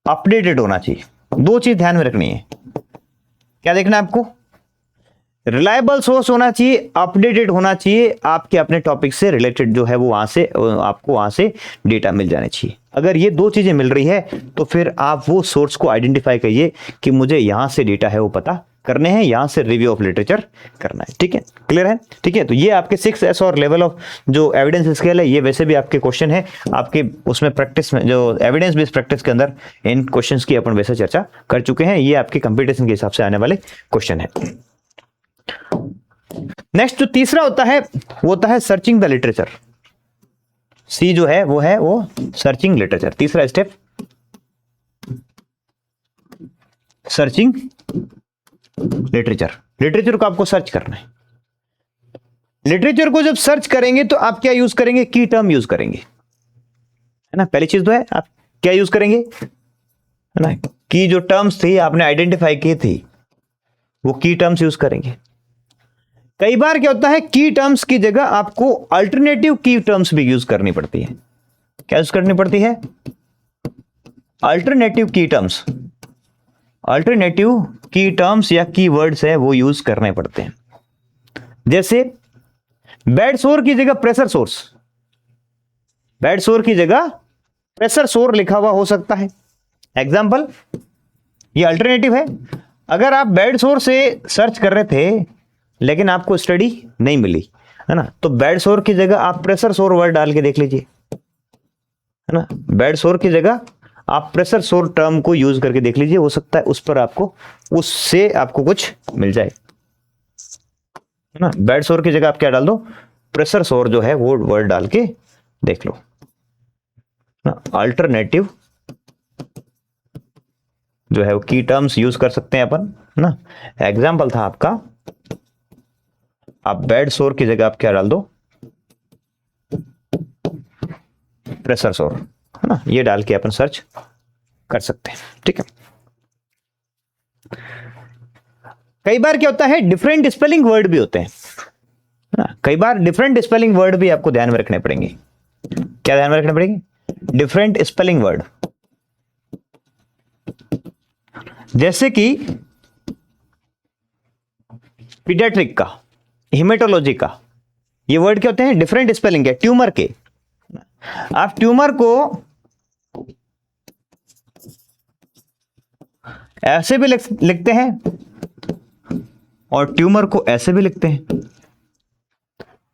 अपडेटेड होना चाहिए। दो चीज ध्यान में रखनी है। क्या देखना है आपको, रिलायबल सोर्स होना चाहिए, अपडेटेड होना चाहिए, आपके अपने टॉपिक से रिलेटेड जो है वो वहां से आपको वहां से डेटा मिल जाने चाहिए। अगर ये दो चीजें मिल रही है तो फिर आप वो सोर्स को आइडेंटिफाई करिए कि मुझे यहां से डेटा है वो पता करने हैं, यहां से रिव्यू ऑफ लिटरेचर करना है। ठीक है, क्लियर है? ठीक है, तो ये आपके 6S और लेवल ऑफ जो एविडेंस स्केल है, ये वैसे भी आपके क्वेश्चन है आपके उसमें प्रैक्टिस में, जो एविडेंस बेस्ड प्रैक्टिस के अंदर इन क्वेश्चंस की अपन वैसे चर्चा कर चुके हैं। ये आपके कंपटीशन के हिसाब से आने वाले क्वेश्चन है। नेक्स्ट जो तीसरा होता है वो होता है सर्चिंग द लिटरेचर। सी जो है वो सर्चिंग लिटरेचर। तीसरा स्टेप सर्चिंग लिटरेचर। लिटरेचर को आपको सर्च करना है। लिटरेचर को जब सर्च करेंगे तो आप क्या यूज करेंगे, की टर्म यूज करेंगे, है ना। पहली चीज तो है आप क्या यूज करेंगे, है ना, की जो टर्म्स थी आपने आइडेंटिफाई की थी वो की टर्म्स यूज करेंगे। कई बार क्या होता है, की टर्म्स की जगह आपको अल्टरनेटिव की टर्म्स भी यूज करनी पड़ती है। क्या यूज करनी पड़ती है, अल्टरनेटिव की टर्म्स। अल्टरनेटिव की टर्म्स या कीवर्ड्स है वो यूज करने पड़ते हैं। जैसे बेड सोर की जगह प्रेशर सोर्स, बेड सोर की जगह प्रेशर सोर लिखा हुआ हो सकता है। एग्जाम्पल, ये अल्टरनेटिव है। अगर आप बेड सोर से सर्च कर रहे थे लेकिन आपको स्टडी नहीं मिली, है ना, तो बेड सोर की जगह आप प्रेशर सोर वर्ड डाल के देख लीजिए, है ना। बेड सोर की जगह आप प्रेशर सोर टर्म को यूज करके देख लीजिए, हो सकता है उस पर आपको, उससे आपको कुछ मिल जाए, है ना। बेड सोर की जगह आप क्या डाल दो, प्रेशर सोर जो है वो वर्ड डाल के देख लो ना। अल्टरनेटिव जो है वो की टर्म्स यूज कर सकते हैं अपन ना। एग्जाम्पल था आपका, आप बेड सोर की जगह आप क्या डाल दो, प्रेशर सोर, है ना, ये डाल के अपन सर्च कर सकते हैं। ठीक है, कई बार क्या होता है, डिफरेंट स्पेलिंग वर्ड भी होते हैं ना, कई बार डिफरेंट स्पेलिंग वर्ड भी आपको ध्यान में रखने पड़ेंगे। क्या ध्यान में रखने पड़ेंगे? Different spelling word. जैसे कि पीडियाट्रिक का, हिमेटोलॉजी का, ये वर्ड क्या होते हैं? डिफरेंट स्पेलिंग है। ट्यूमर के, आप ट्यूमर को ऐसे भी लिखते हैं और ट्यूमर को ऐसे भी लिखते हैं।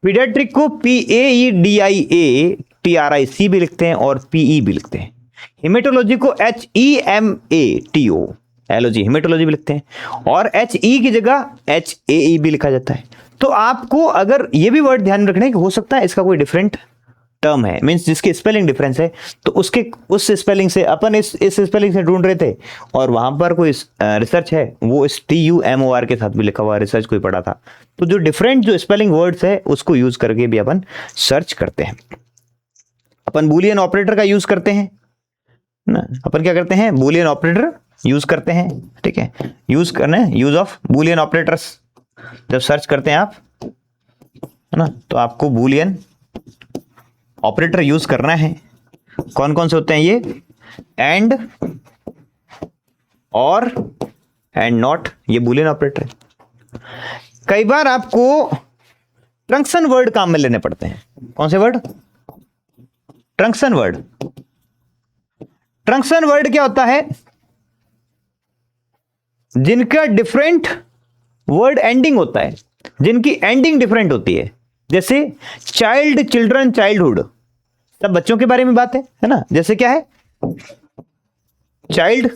पीडियाट्रिक को PAEDIATRIC भी लिखते हैं और PE भी लिखते हैं। हिमेटोलॉजी को HEMATOLOGY हिमेटोलॉजी भी लिखते हैं, और HE की जगह HAE भी लिखा जाता है। तो आपको अगर ये भी वर्ड ध्यान में रखना है कि हो सकता है इसका कोई डिफरेंट टर्म है, मींस जिसकी स्पेलिंग डिफरेंस है, तो उसके उस स्पेलिंग से अपन इस स्पेलिंग से ढूंढ रहे थे और वहां पर कोई रिसर्च है वो इस TUMOR के साथ भी लिखा हुआ रिसर्च कोई पढ़ा था, तो जो डिफरेंट जो स्पेलिंग वर्ड्स है उसको यूज करके भी अपन सर्च करते हैं। अपन बूलियन ऑपरेटर का यूज करते हैं ना, अपन क्या करते हैं? बूलियन ऑपरेटर यूज करते हैं, ठीक है। यूज करना है, यूज ऑफ बूलियन ऑपरेटर्स जब सर्च करते हैं आप, है ना, तो आपको बूलियन ऑपरेटर यूज करना है। कौन कौन से होते हैं ये? एंड, और, एंड नॉट, ये बूलियन ऑपरेटर है। कई बार आपको ट्रंक्शन वर्ड काम में लेने पड़ते हैं। कौन से वर्ड? ट्रंक्शन वर्ड। ट्रंक्शन वर्ड क्या होता है? जिनका डिफरेंट वर्ड एंडिंग होता है, जिनकी एंडिंग डिफरेंट होती है। जैसे चाइल्ड, चिल्ड्रन, चाइल्डहुड, सब बच्चों के बारे में बात है ना। जैसे क्या है? चाइल्ड,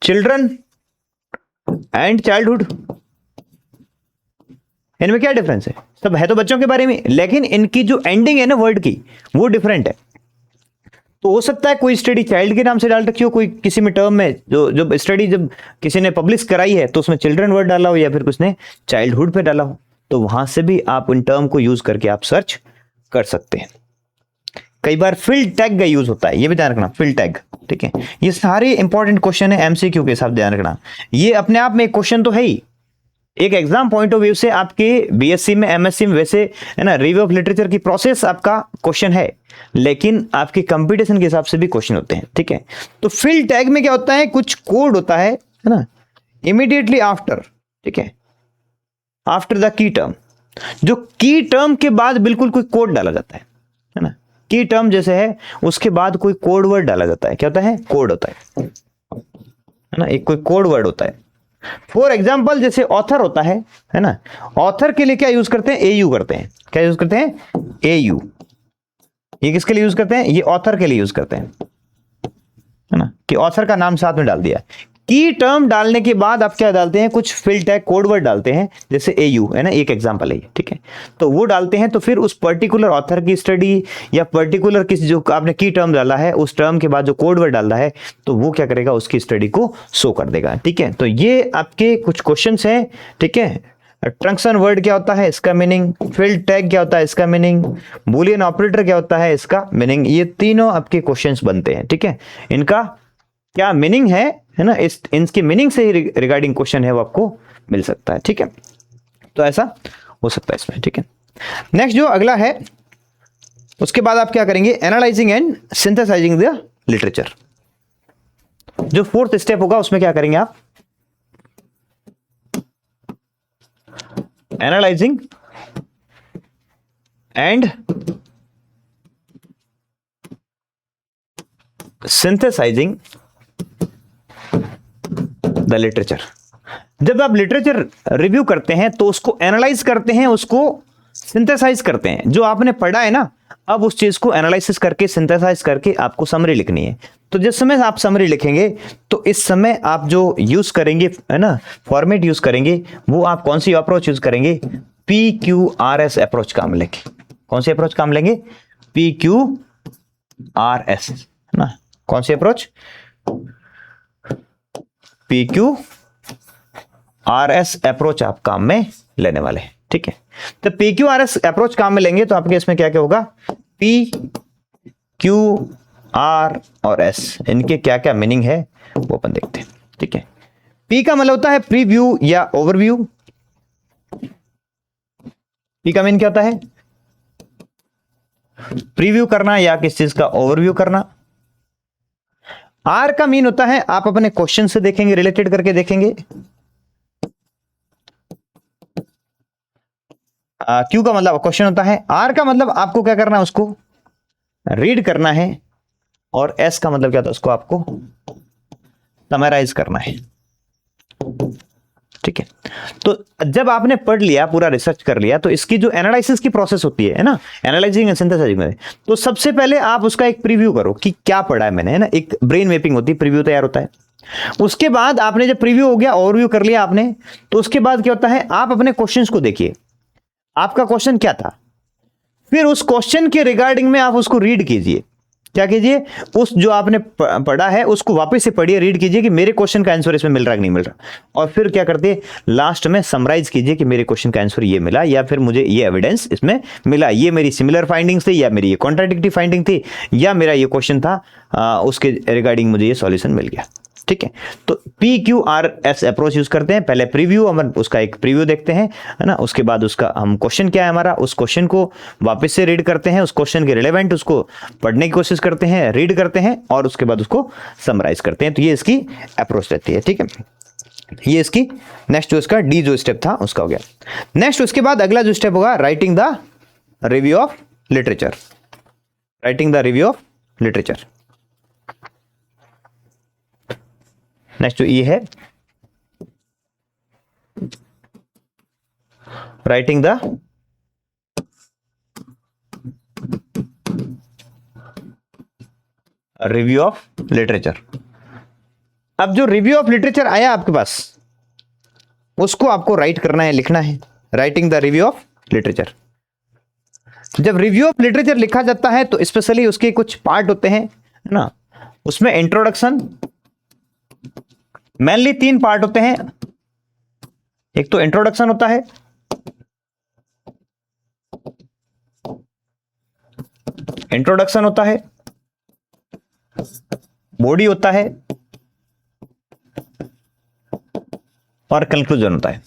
चिल्ड्रन एंड चाइल्डहुड, इनमें क्या डिफरेंस है? सब है तो बच्चों के बारे में, लेकिन इनकी जो एंडिंग है ना वर्ड की, वो डिफरेंट है। तो हो सकता है कोई स्टडी चाइल्ड के नाम से डाल रखी हो, कोई किसी में टर्म में जो स्टडी जब किसी ने पब्लिश कराई है तो उसमें चिल्ड्रन वर्ड डाला हो या फिर कुछ ने चाइल्डहुड पे डाला हो, तो वहां से भी आप उन टर्म को यूज करके आप सर्च कर सकते हैं। कई बार फील्ड टैग का यूज होता है, ये भी ध्यान रखना, फील्ड टैग, ठीक है। ये सारे इंपॉर्टेंट क्वेश्चन है, MCQ के हिसाब ध्यान रखना। ये अपने आप में एक क्वेश्चन तो है ही, एक एग्जाम पॉइंट ऑफ व्यू से आपके BSc में, MSc में वैसे है ना, रिव्यू ऑफ लिटरेचर की प्रोसेस आपका क्वेश्चन है, लेकिन आपके कंपटीशन के हिसाब से भी क्वेश्चन होते हैं, ठीक है। तो फील्ड टैग में क्या होता है? कुछ कोड होता है ना, इमीडिएटली आफ्टर, ठीक है, आफ्टर द की टर्म, जो की टर्म के बाद बिल्कुल कोई कोड डाला जाता है ना। की टर्म जैसे है उसके बाद कोई कोड वर्ड डाला जाता है। क्या होता है? कोड होता है ना, एक कोई कोड वर्ड होता है। फॉर एग्जाम्पल जैसे ऑथर होता है ना, ऑथर के लिए क्या यूज करते हैं? AU करते हैं। क्या यूज करते हैं? AU। ये किसके लिए यूज करते हैं? ये ऑथर के लिए यूज करते हैं, है ना, कि ऑथर का नाम साथ में डाल दिया। की टर्म डालने के बाद आप क्या डालते हैं? कुछ फील्ड टैग कोड वर्ड डालते हैं, जैसे AU है ना, एक एग्जांपल है ये, ठीक है। तो वो डालते हैं, तो फिर उस पर्टिकुलर ऑथर की स्टडी या पर्टिकुलर किस जो आपने की टर्म डाला है, उस टर्म के बाद जो कोड वर्ड डाला है, तो वो क्या करेगा? उसकी स्टडी को शो कर देगा, ठीक है। तो ये आपके कुछ क्वेश्चन हैं, ठीक है। ट्रंक्शन वर्ड क्या होता है? इसका मीनिंग। फील्ड टैग क्या होता है? इसका मीनिंग। बूलियन ऑपरेटर क्या होता है? इसका मीनिंग। ये तीनों आपके क्वेश्चंस बनते हैं, ठीक है। इनका क्या मीनिंग है ना, इनके मीनिंग से ही रिगार्डिंग क्वेश्चन है वो आपको मिल सकता है, ठीक है। तो ऐसा हो सकता है इसमें, ठीक है। नेक्स्ट जो अगला है, उसके बाद आप क्या करेंगे? Analysing and synthesising the literature. जो फोर्थ स्टेप होगा उसमें क्या करेंगे आप? Analysing and synthesising the literature. जब आप लिटरेचर रिव्यू करते हैं तो उसको एनालाइज करते हैं, उसको सिंथेसाइज करते हैं। जो आपने पढ़ा है ना, अब उस चीज को एनालिसिस करके, सिंथेसाइज करके आपको समरी लिखनी है। तो जिस समय आप समरी लिखेंगे तो इस समय आप जो यूज करेंगे, है ना, फॉर्मेट यूज करेंगे, वो आप कौन सी अप्रोच यूज करेंगे? PQRS अप्रोच काम लेंगे। कौन सी अप्रोच काम लेंगे? PQRS, है ना। कौन सी अप्रोच? PQRS अप्रोच आप काम में लेने वाले हैं, ठीक है। तो PQRS अप्रोच काम में लेंगे तो आपके इसमें क्या क्या होगा? P, Q, R और S, इनके क्या क्या मीनिंग है वो अपन देखते हैं, ठीक है। पी का मतलब होता है प्रीव्यू या ओवरव्यू। पी का मीन क्या होता है? प्रीव्यू करना या किस चीज का ओवरव्यू करना। आर का मीन होता है आप अपने क्वेश्चन से देखेंगे, रिलेटेड करके देखेंगे। क्यू का मतलब क्वेश्चन होता है। आर का मतलब आपको क्या करना है, उसको रीड करना है। और एस का मतलब क्या होता है, उसको आपको समराइज करना है। ठीक है, तो जब आपने पढ़ लिया, पूरा रिसर्च कर लिया, तो इसकी जो एनालिसिस की प्रोसेस होती है ना, एनालाइजिंग एंड सिंथेसाइजिंग में, तो सबसे पहले आप उसका एक प्रीव्यू करो कि क्या पढ़ा है मैंने, है ना। एक ब्रेन मैपिंग होती है, प्रीव्यू तैयार होता है। उसके बाद आपने जब प्रीव्यू हो गया, ओवरव्यू कर लिया आपने, तो उसके बाद क्या होता है, आप अपने क्वेश्चंस को देखिए, आपका क्वेश्चन क्या था, फिर उस क्वेश्चन के रिगार्डिंग में आप उसको रीड कीजिए। क्या कीजिए, उस जो आपने पढ़ा है उसको वापस से पढ़िए, रीड कीजिए कि मेरे क्वेश्चन का आंसर इसमें मिल रहा है कि नहीं मिल रहा। और फिर क्या करते, लास्ट में समराइज कीजिए कि मेरे क्वेश्चन का आंसर ये मिला, या फिर मुझे ये एविडेंस इसमें मिला, ये मेरी सिमिलर फाइंडिंग्स थी, या मेरी ये कॉन्ट्राडिक्टिव फाइंडिंग थी, या मेरा ये क्वेश्चन था उसके रिगार्डिंग मुझे ये सॉल्यूशन मिल गया। ठीक है, तो PQRS अप्रोच यूज करते हैं। पहले प्रीव्यू, हम उसका एक प्रीव्यू देखते हैं, है ना। उसके बाद उसका हम क्वेश्चन क्या है हमारा, उस क्वेश्चन को वापस से रीड करते हैं, उस क्वेश्चन के रिलेवेंट उसको पढ़ने की कोशिश करते हैं, रीड करते हैं, और उसके बाद उसको समराइज करते हैं। तो ये इसकी अप्रोच रहती है। ठीक है, ये इसकी नेक्स्ट जो इसका डी जो स्टेप था उसका हो गया। नेक्स्ट उसके बाद अगला जो स्टेप होगा, writing the review of literature. Writing the review of literature. Next जो ये है, writing the review of literature. अब जो रिव्यू ऑफ लिटरेचर आया आपके पास, उसको आपको राइट करना है, लिखना है। Writing the review of literature. जब रिव्यू ऑफ लिटरेचर लिखा जाता है तो स्पेशली उसके कुछ पार्ट होते हैं, है ना। उसमें इंट्रोडक्शन, मेनली 3 पार्ट होते हैं। एक तो इंट्रोडक्शन होता है, इंट्रोडक्शन होता है, बॉडी होता है, और कंक्लूजन होता है।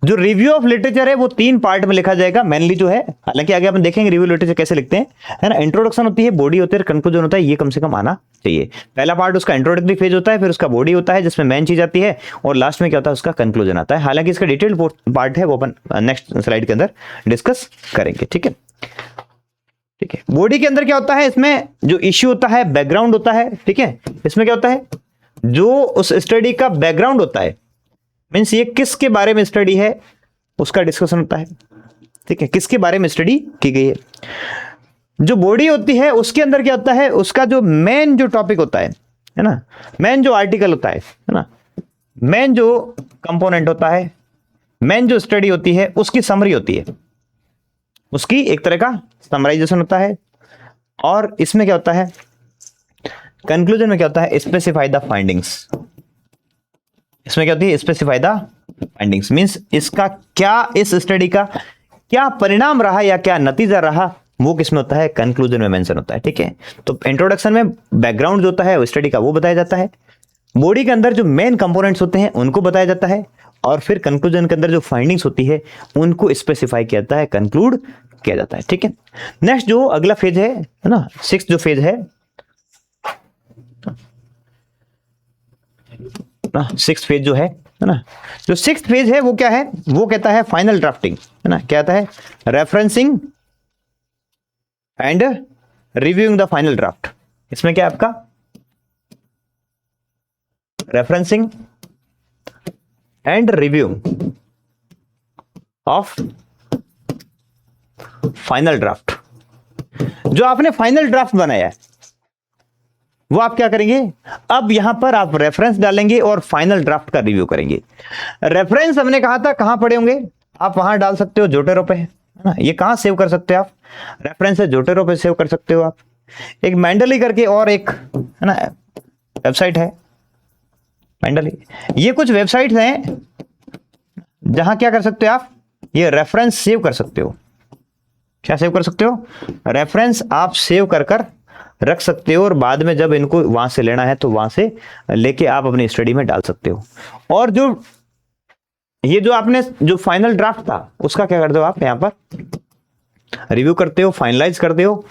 जो रिव्यू ऑफ लिटरेचर है वो 3 पार्ट में लिखा जाएगा मेनली जो है। हालांकि आगे अपन देखेंगे रिव्यू लिटरेचर कैसे लिखते हैं, है ना। इंट्रोडक्शन होती है, बॉडी होती है, कंक्लूजन होता है। ये कम से कम आना चाहिए। पहला पार्ट उसका इंट्रोडक्टरी फेज होता है, फिर उसका बॉडी होता है जिसमें मेन चीज आती है, और लास्ट में क्या होता है, उसका कंक्लूजन आता है। हालांकि इसका डिटेल्ड पार्ट है वो अपन नेक्स्ट स्लाइड के अंदर डिस्कस करेंगे। ठीक है, ठीक है। बॉडी के अंदर क्या होता है, इसमें जो इश्यू होता है, बैकग्राउंड होता है। ठीक है, इसमें क्या होता है, जो उस स्टडी का बैकग्राउंड होता है, मीन्स ये किसके बारे में स्टडी है उसका डिस्कशन होता है। ठीक है, किसके बारे में स्टडी की गई है। जो बॉडी होती है उसके अंदर क्या होता है, उसका जो मेन जो टॉपिक होता है ना, मेन जो आर्टिकल होता है ना, मेन जो कंपोनेंट होता है, मेन जो स्टडी होती है, उसकी समरी होती है, उसकी एक तरह का समराइजेशन होता है। और इसमें क्या होता है, कंक्लूजन में क्या होता है, स्पेसिफाई द फाइंडिंग्स। इसमें क्या होती है, स्पेसिफाई द फाइंडिंग्स, मींस इसका क्या, इस स्टडी का क्या परिणाम रहा या क्या नतीजा रहा, वो किसमें होता है, कंक्लूजन में मेंशन होता है। ठीक है, तो इंट्रोडक्शन में बैकग्राउंड जो होता है स्टडी का वो बताया जाता है, बॉडी के अंदर जो मेन कंपोनेंट्स होते हैं उनको बताया जाता है, और फिर कंक्लूजन के अंदर जो फाइंडिंग्स होती है उनको स्पेसिफाई किया जाता है, कंक्लूड किया जाता है। ठीक है, नेक्स्ट जो अगला फेज है ना, 6th जो फेज है, 6th फेज जो है ना, जो 6th फेज है वो क्या है, वो कहता है फाइनल ड्राफ्टिंग, है ना। क्या कहता है, referencing and reviewing the final draft. इसमें क्या है आपका, referencing and review of final draft. जो आपने फाइनल ड्राफ्ट बनाया है वो आप क्या करेंगे, अब यहां पर आप रेफरेंस डालेंगे और फाइनल ड्राफ्ट का रिव्यू करेंगे। रेफरेंस हमने कहा था कहां पड़े होंगे, आप वहां डाल सकते हो जोटेरो पे, है ना। ये कहां सेव कर सकते हो आप, रेफरेंस है जोटेरो पे सेव कर सकते हो आप। एक मेंडली करके और एक, है ना, वेबसाइट है मेंडली। ये कुछ वेबसाइट्स हैं जहां क्या कर सकते हो आप, ये रेफरेंस सेव कर सकते हो। क्या सेव कर सकते हो, रेफरेंस आप सेव कर रख सकते हो और बाद में जब इनको वहां से लेना है तो वहां से लेके आप अपनी स्टडी में डाल सकते हो। और जो ये जो आपने जो फाइनल ड्राफ्ट था उसका क्या करते हो आप यहाँ पर रिव्यू करते हो, फाइनलाइज करते हो,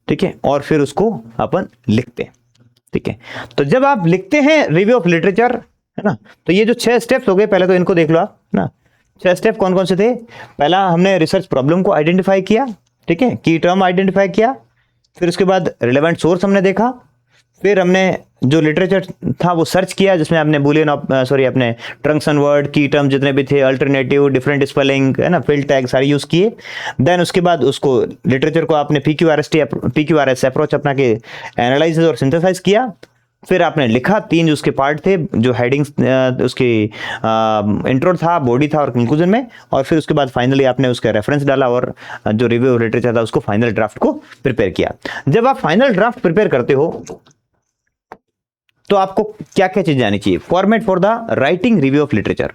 ठीक है, और फिर उसको अपन लिखते हैं, ठीक है। तो जब आप लिखते हैं रिव्यू ऑफ लिटरेचर, है ना, तो ये जो 6 स्टेप्स हो गए, पहले तो इनको देख लो आप ना। 6 स्टेप कौन कौन से थे? पहला हमने रिसर्च प्रॉब्लम को आइडेंटिफाई किया, ठीक है, की टर्म आइडेंटिफाई किया, फिर उसके बाद रिलेवेंट सोर्स हमने देखा, फिर हमने जो लिटरेचर था वो सर्च किया जिसमें आपने बूलियन अपने ट्रंक्स एंड वर्ड, की टर्म जितने भी थे, अल्टरनेटिव, डिफरेंट स्पेलिंग, है ना, फिल टैग सारे यूज किए। देन उसके बाद उसको लिटरेचर को आपने PQRS अप्रोच अपना के एनालाइज और सिंथेसाइज किया। फिर आपने लिखा, 3 उसके पार्ट थे, जो हेडिंग्स उसकी इंट्रो था, बॉडी था और कंक्लूजन में, और फिर उसके बाद फाइनली आपने उसका रेफरेंस डाला और जो रिव्यू ऑफ लिटरेचर था उसको फाइनल ड्राफ्ट को प्रिपेयर किया। जब आप फाइनल ड्राफ्ट प्रिपेयर करते हो तो आपको क्या क्या चीजें आनी चाहिए? Format for the writing review of literature.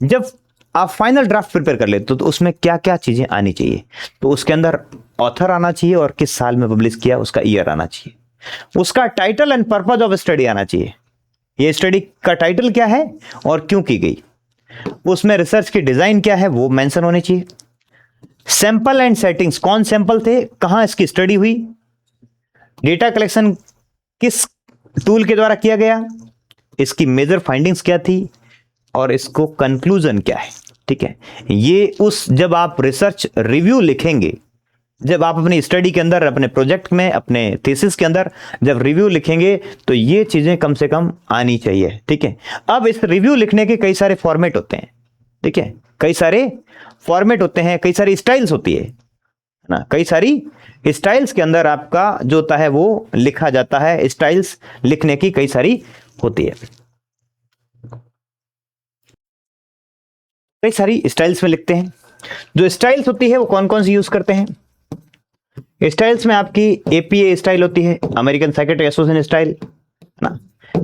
जब आप फाइनल ड्राफ्ट प्रिपेयर कर लेते हो तो उसमें क्या क्या चीजें आनी चाहिए? तो उसके अंदर ऑथर आना चाहिए और किस साल में पब्लिश किया उसका ईयर आना चाहिए, उसका title and purpose of study आना चाहिए, ये स्टडी का टाइटल क्या है और क्यों की गई, उसमें रिसर्च की डिजाइन क्या है वो मेंशन होनी चाहिए, सैंपल एंड सेटिंग्स, कौन सैंपल थे, कहां इसकी स्टडी हुई, डेटा कलेक्शन किस टूल के द्वारा किया गया, इसकी मेजर फाइंडिंग्स क्या थी और इसको कंक्लूजन क्या है, ठीक है। ये उस जब आप रिसर्च रिव्यू लिखेंगे, जब आप अपनी स्टडी के अंदर, अपने प्रोजेक्ट में, अपने थीसिस के अंदर जब रिव्यू लिखेंगे तो ये चीजें कम से कम आनी चाहिए, ठीक है। अब इस रिव्यू लिखने के कई सारे फॉर्मेट होते हैं, ठीक है, कई सारे फॉर्मेट होते हैं, कई सारी स्टाइल्स होती है ना, कई सारी स्टाइल्स के अंदर आपका जो होता है वो लिखा जाता है। स्टाइल्स लिखने की कई सारी होती है, कई सारी स्टाइल्स में लिखते हैं। जो स्टाइल्स होती है वो कौन कौन सी यूज करते हैं? स्टाइल्स में आपकी APA स्टाइल होती है, अमेरिकन साइकेट्रिक एसोसिएशन स्टाइल ना,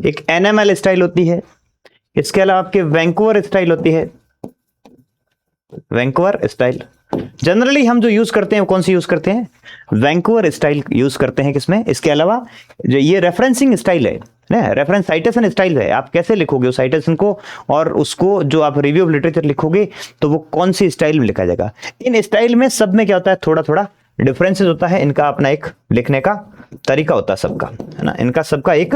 एक NML स्टाइल होती है, इसके अलावा आपके वैंकूवर स्टाइल होती है, वैंकूवर स्टाइल। जनरली हम जो यूज करते हैं वो कौन सी यूज करते हैं? वैंकूवर स्टाइल यूज करते हैं। किसमें? इसके अलावा जो ये रेफरेंसिंग स्टाइल है ना, रेफरेंस साइटेशन स्टाइल है, आप कैसे लिखोगे उस साइटेशन को और उसको जो आप रिव्यू ऑफ लिटरेचर लिखोगे तो वो कौन सी स्टाइल में लिखा जाएगा। इन स्टाइल में सब में क्या होता है, थोड़ा थोड़ा डिफरेंसेस होता है, इनका अपना एक लिखने का तरीका होता है सबका, है ना, इनका सबका एक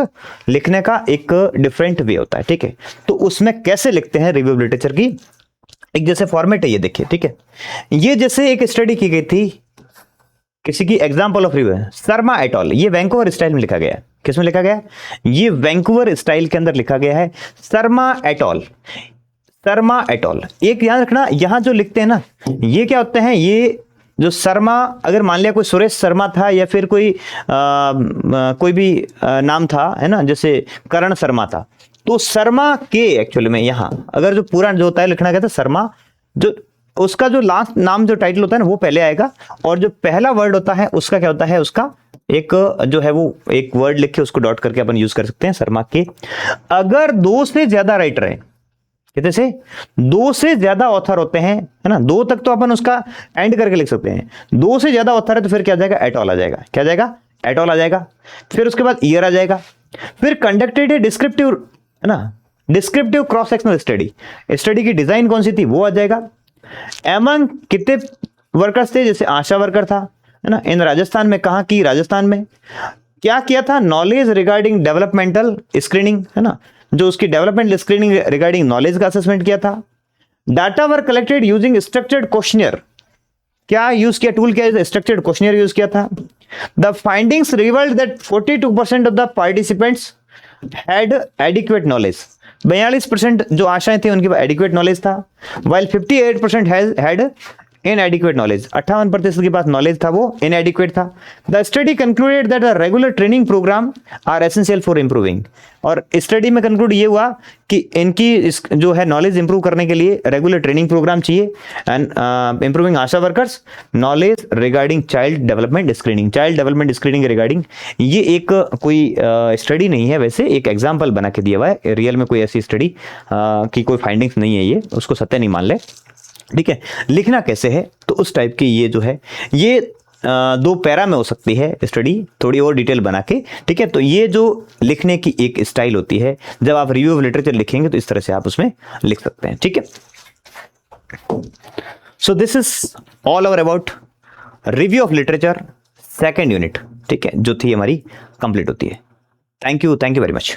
लिखने का एक डिफरेंट वे होता है, ठीक है। तो उसमें कैसे लिखते हैं रिव्यू ऑफ लिटरेचर की एक जैसे फॉर्मेट है, ये देखिए, ठीक है। ये जैसे एक स्टडी की गई थी, किसी की एग्जांपल ऑफ रिव्यू है, शर्मा एट ऑल, ये वैंकूवर स्टाइल में लिखा गया है। किसमें लिखा गया है? ये वैंकूवर स्टाइल के अंदर लिखा गया है, Sharma at all, Sharma at all. एक याद रखना, यहां जो लिखते हैं ना, ये क्या होते हैं, ये जो शर्मा, अगर मान लिया कोई सुरेश शर्मा था या फिर कोई कोई भी नाम था, है ना, जैसे करण शर्मा था, तो शर्मा के एक्चुअली में यहां अगर जो पूरा जो होता है लिखना गया था शर्मा, जो उसका जो लास्ट नाम जो टाइटल होता है ना वो पहले आएगा, और जो पहला वर्ड होता है उसका क्या होता है, उसका एक जो है वो एक वर्ड लिख के उसको डॉट करके अपन यूज कर सकते हैं, शर्मा के। अगर 2 से ज्यादा राइटर हैं, कितने से? 2 से ज्यादा ऑथर होते हैं, है ना, 2 तक तो अपन उसका एंड करके लिख सकते हैं। 2 से ज्यादा ऑथर है तो फिर क्या आ जाएगा? एट ऑल आ जाएगा। क्या जाएगा? एट ऑल आ जाएगा। फिर उसके बाद ईयर आ जाएगा। फिर कंडक्टेड डिस्क्रिप्टिव, है ना, descriptive cross sectional study, study की डिजाइन कौन सी थी वो आ जाएगा। एमंग कितने वर्कर्स थे, जैसे आशा वर्कर था, है ना, इन राजस्थान में, कहां की? राजस्थान में। क्या किया था? नॉलेज रिगार्डिंग डेवलपमेंटल स्क्रीनिंग, है ना, जो उसकी डेवलपमेंट स्क्रीनिंग रिगार्डिंग नॉलेज का असेसमेंट किया था। Data were collected using structured questionnaire, क्या यूज किया? टूल क्या? स्ट्रक्चर्ड क्वेश्चनियर यूज किया था। The findings revealed that 42% of the participants had adequate knowledge, 42% जो आशाएं थी उनके पास एडिक्वेट नॉलेज था, वाइल 58% हैड इनएडिक्वेट नॉलेज, 58% के पास नॉलेज था वो इनएडिक्वेट था। The study concluded that the regular training program are essential for improving, और स्टडी में कंक्लूड ये हुआ कि इनकी जो है नॉलेज इंप्रूव करने के लिए रेगुलर ट्रेनिंग प्रोग्राम चाहिए। And improving Asha workers knowledge regarding child development screening, child development screening regarding, ये एक कोई स्टडी नहीं है, वैसे एक एग्जाम्पल बना के दिया हुआ है, रियल में कोई ऐसी स्टडी की कोई फाइंडिंग्स नहीं है, ये उसको सत्य नहीं मान ले, ठीक है। लिखना कैसे है, तो उस टाइप की ये जो है, ये 2 पैरा में हो सकती है स्टडी, थोड़ी और डिटेल बना के, ठीक है। तो ये जो लिखने की एक स्टाइल होती है, जब आप रिव्यू ऑफ लिटरेचर लिखेंगे तो इस तरह से आप उसमें लिख सकते हैं, ठीक है। So this is all over about review of literature second unit, ठीक है, जो थी हमारी कंप्लीट होती है। Thank you very much.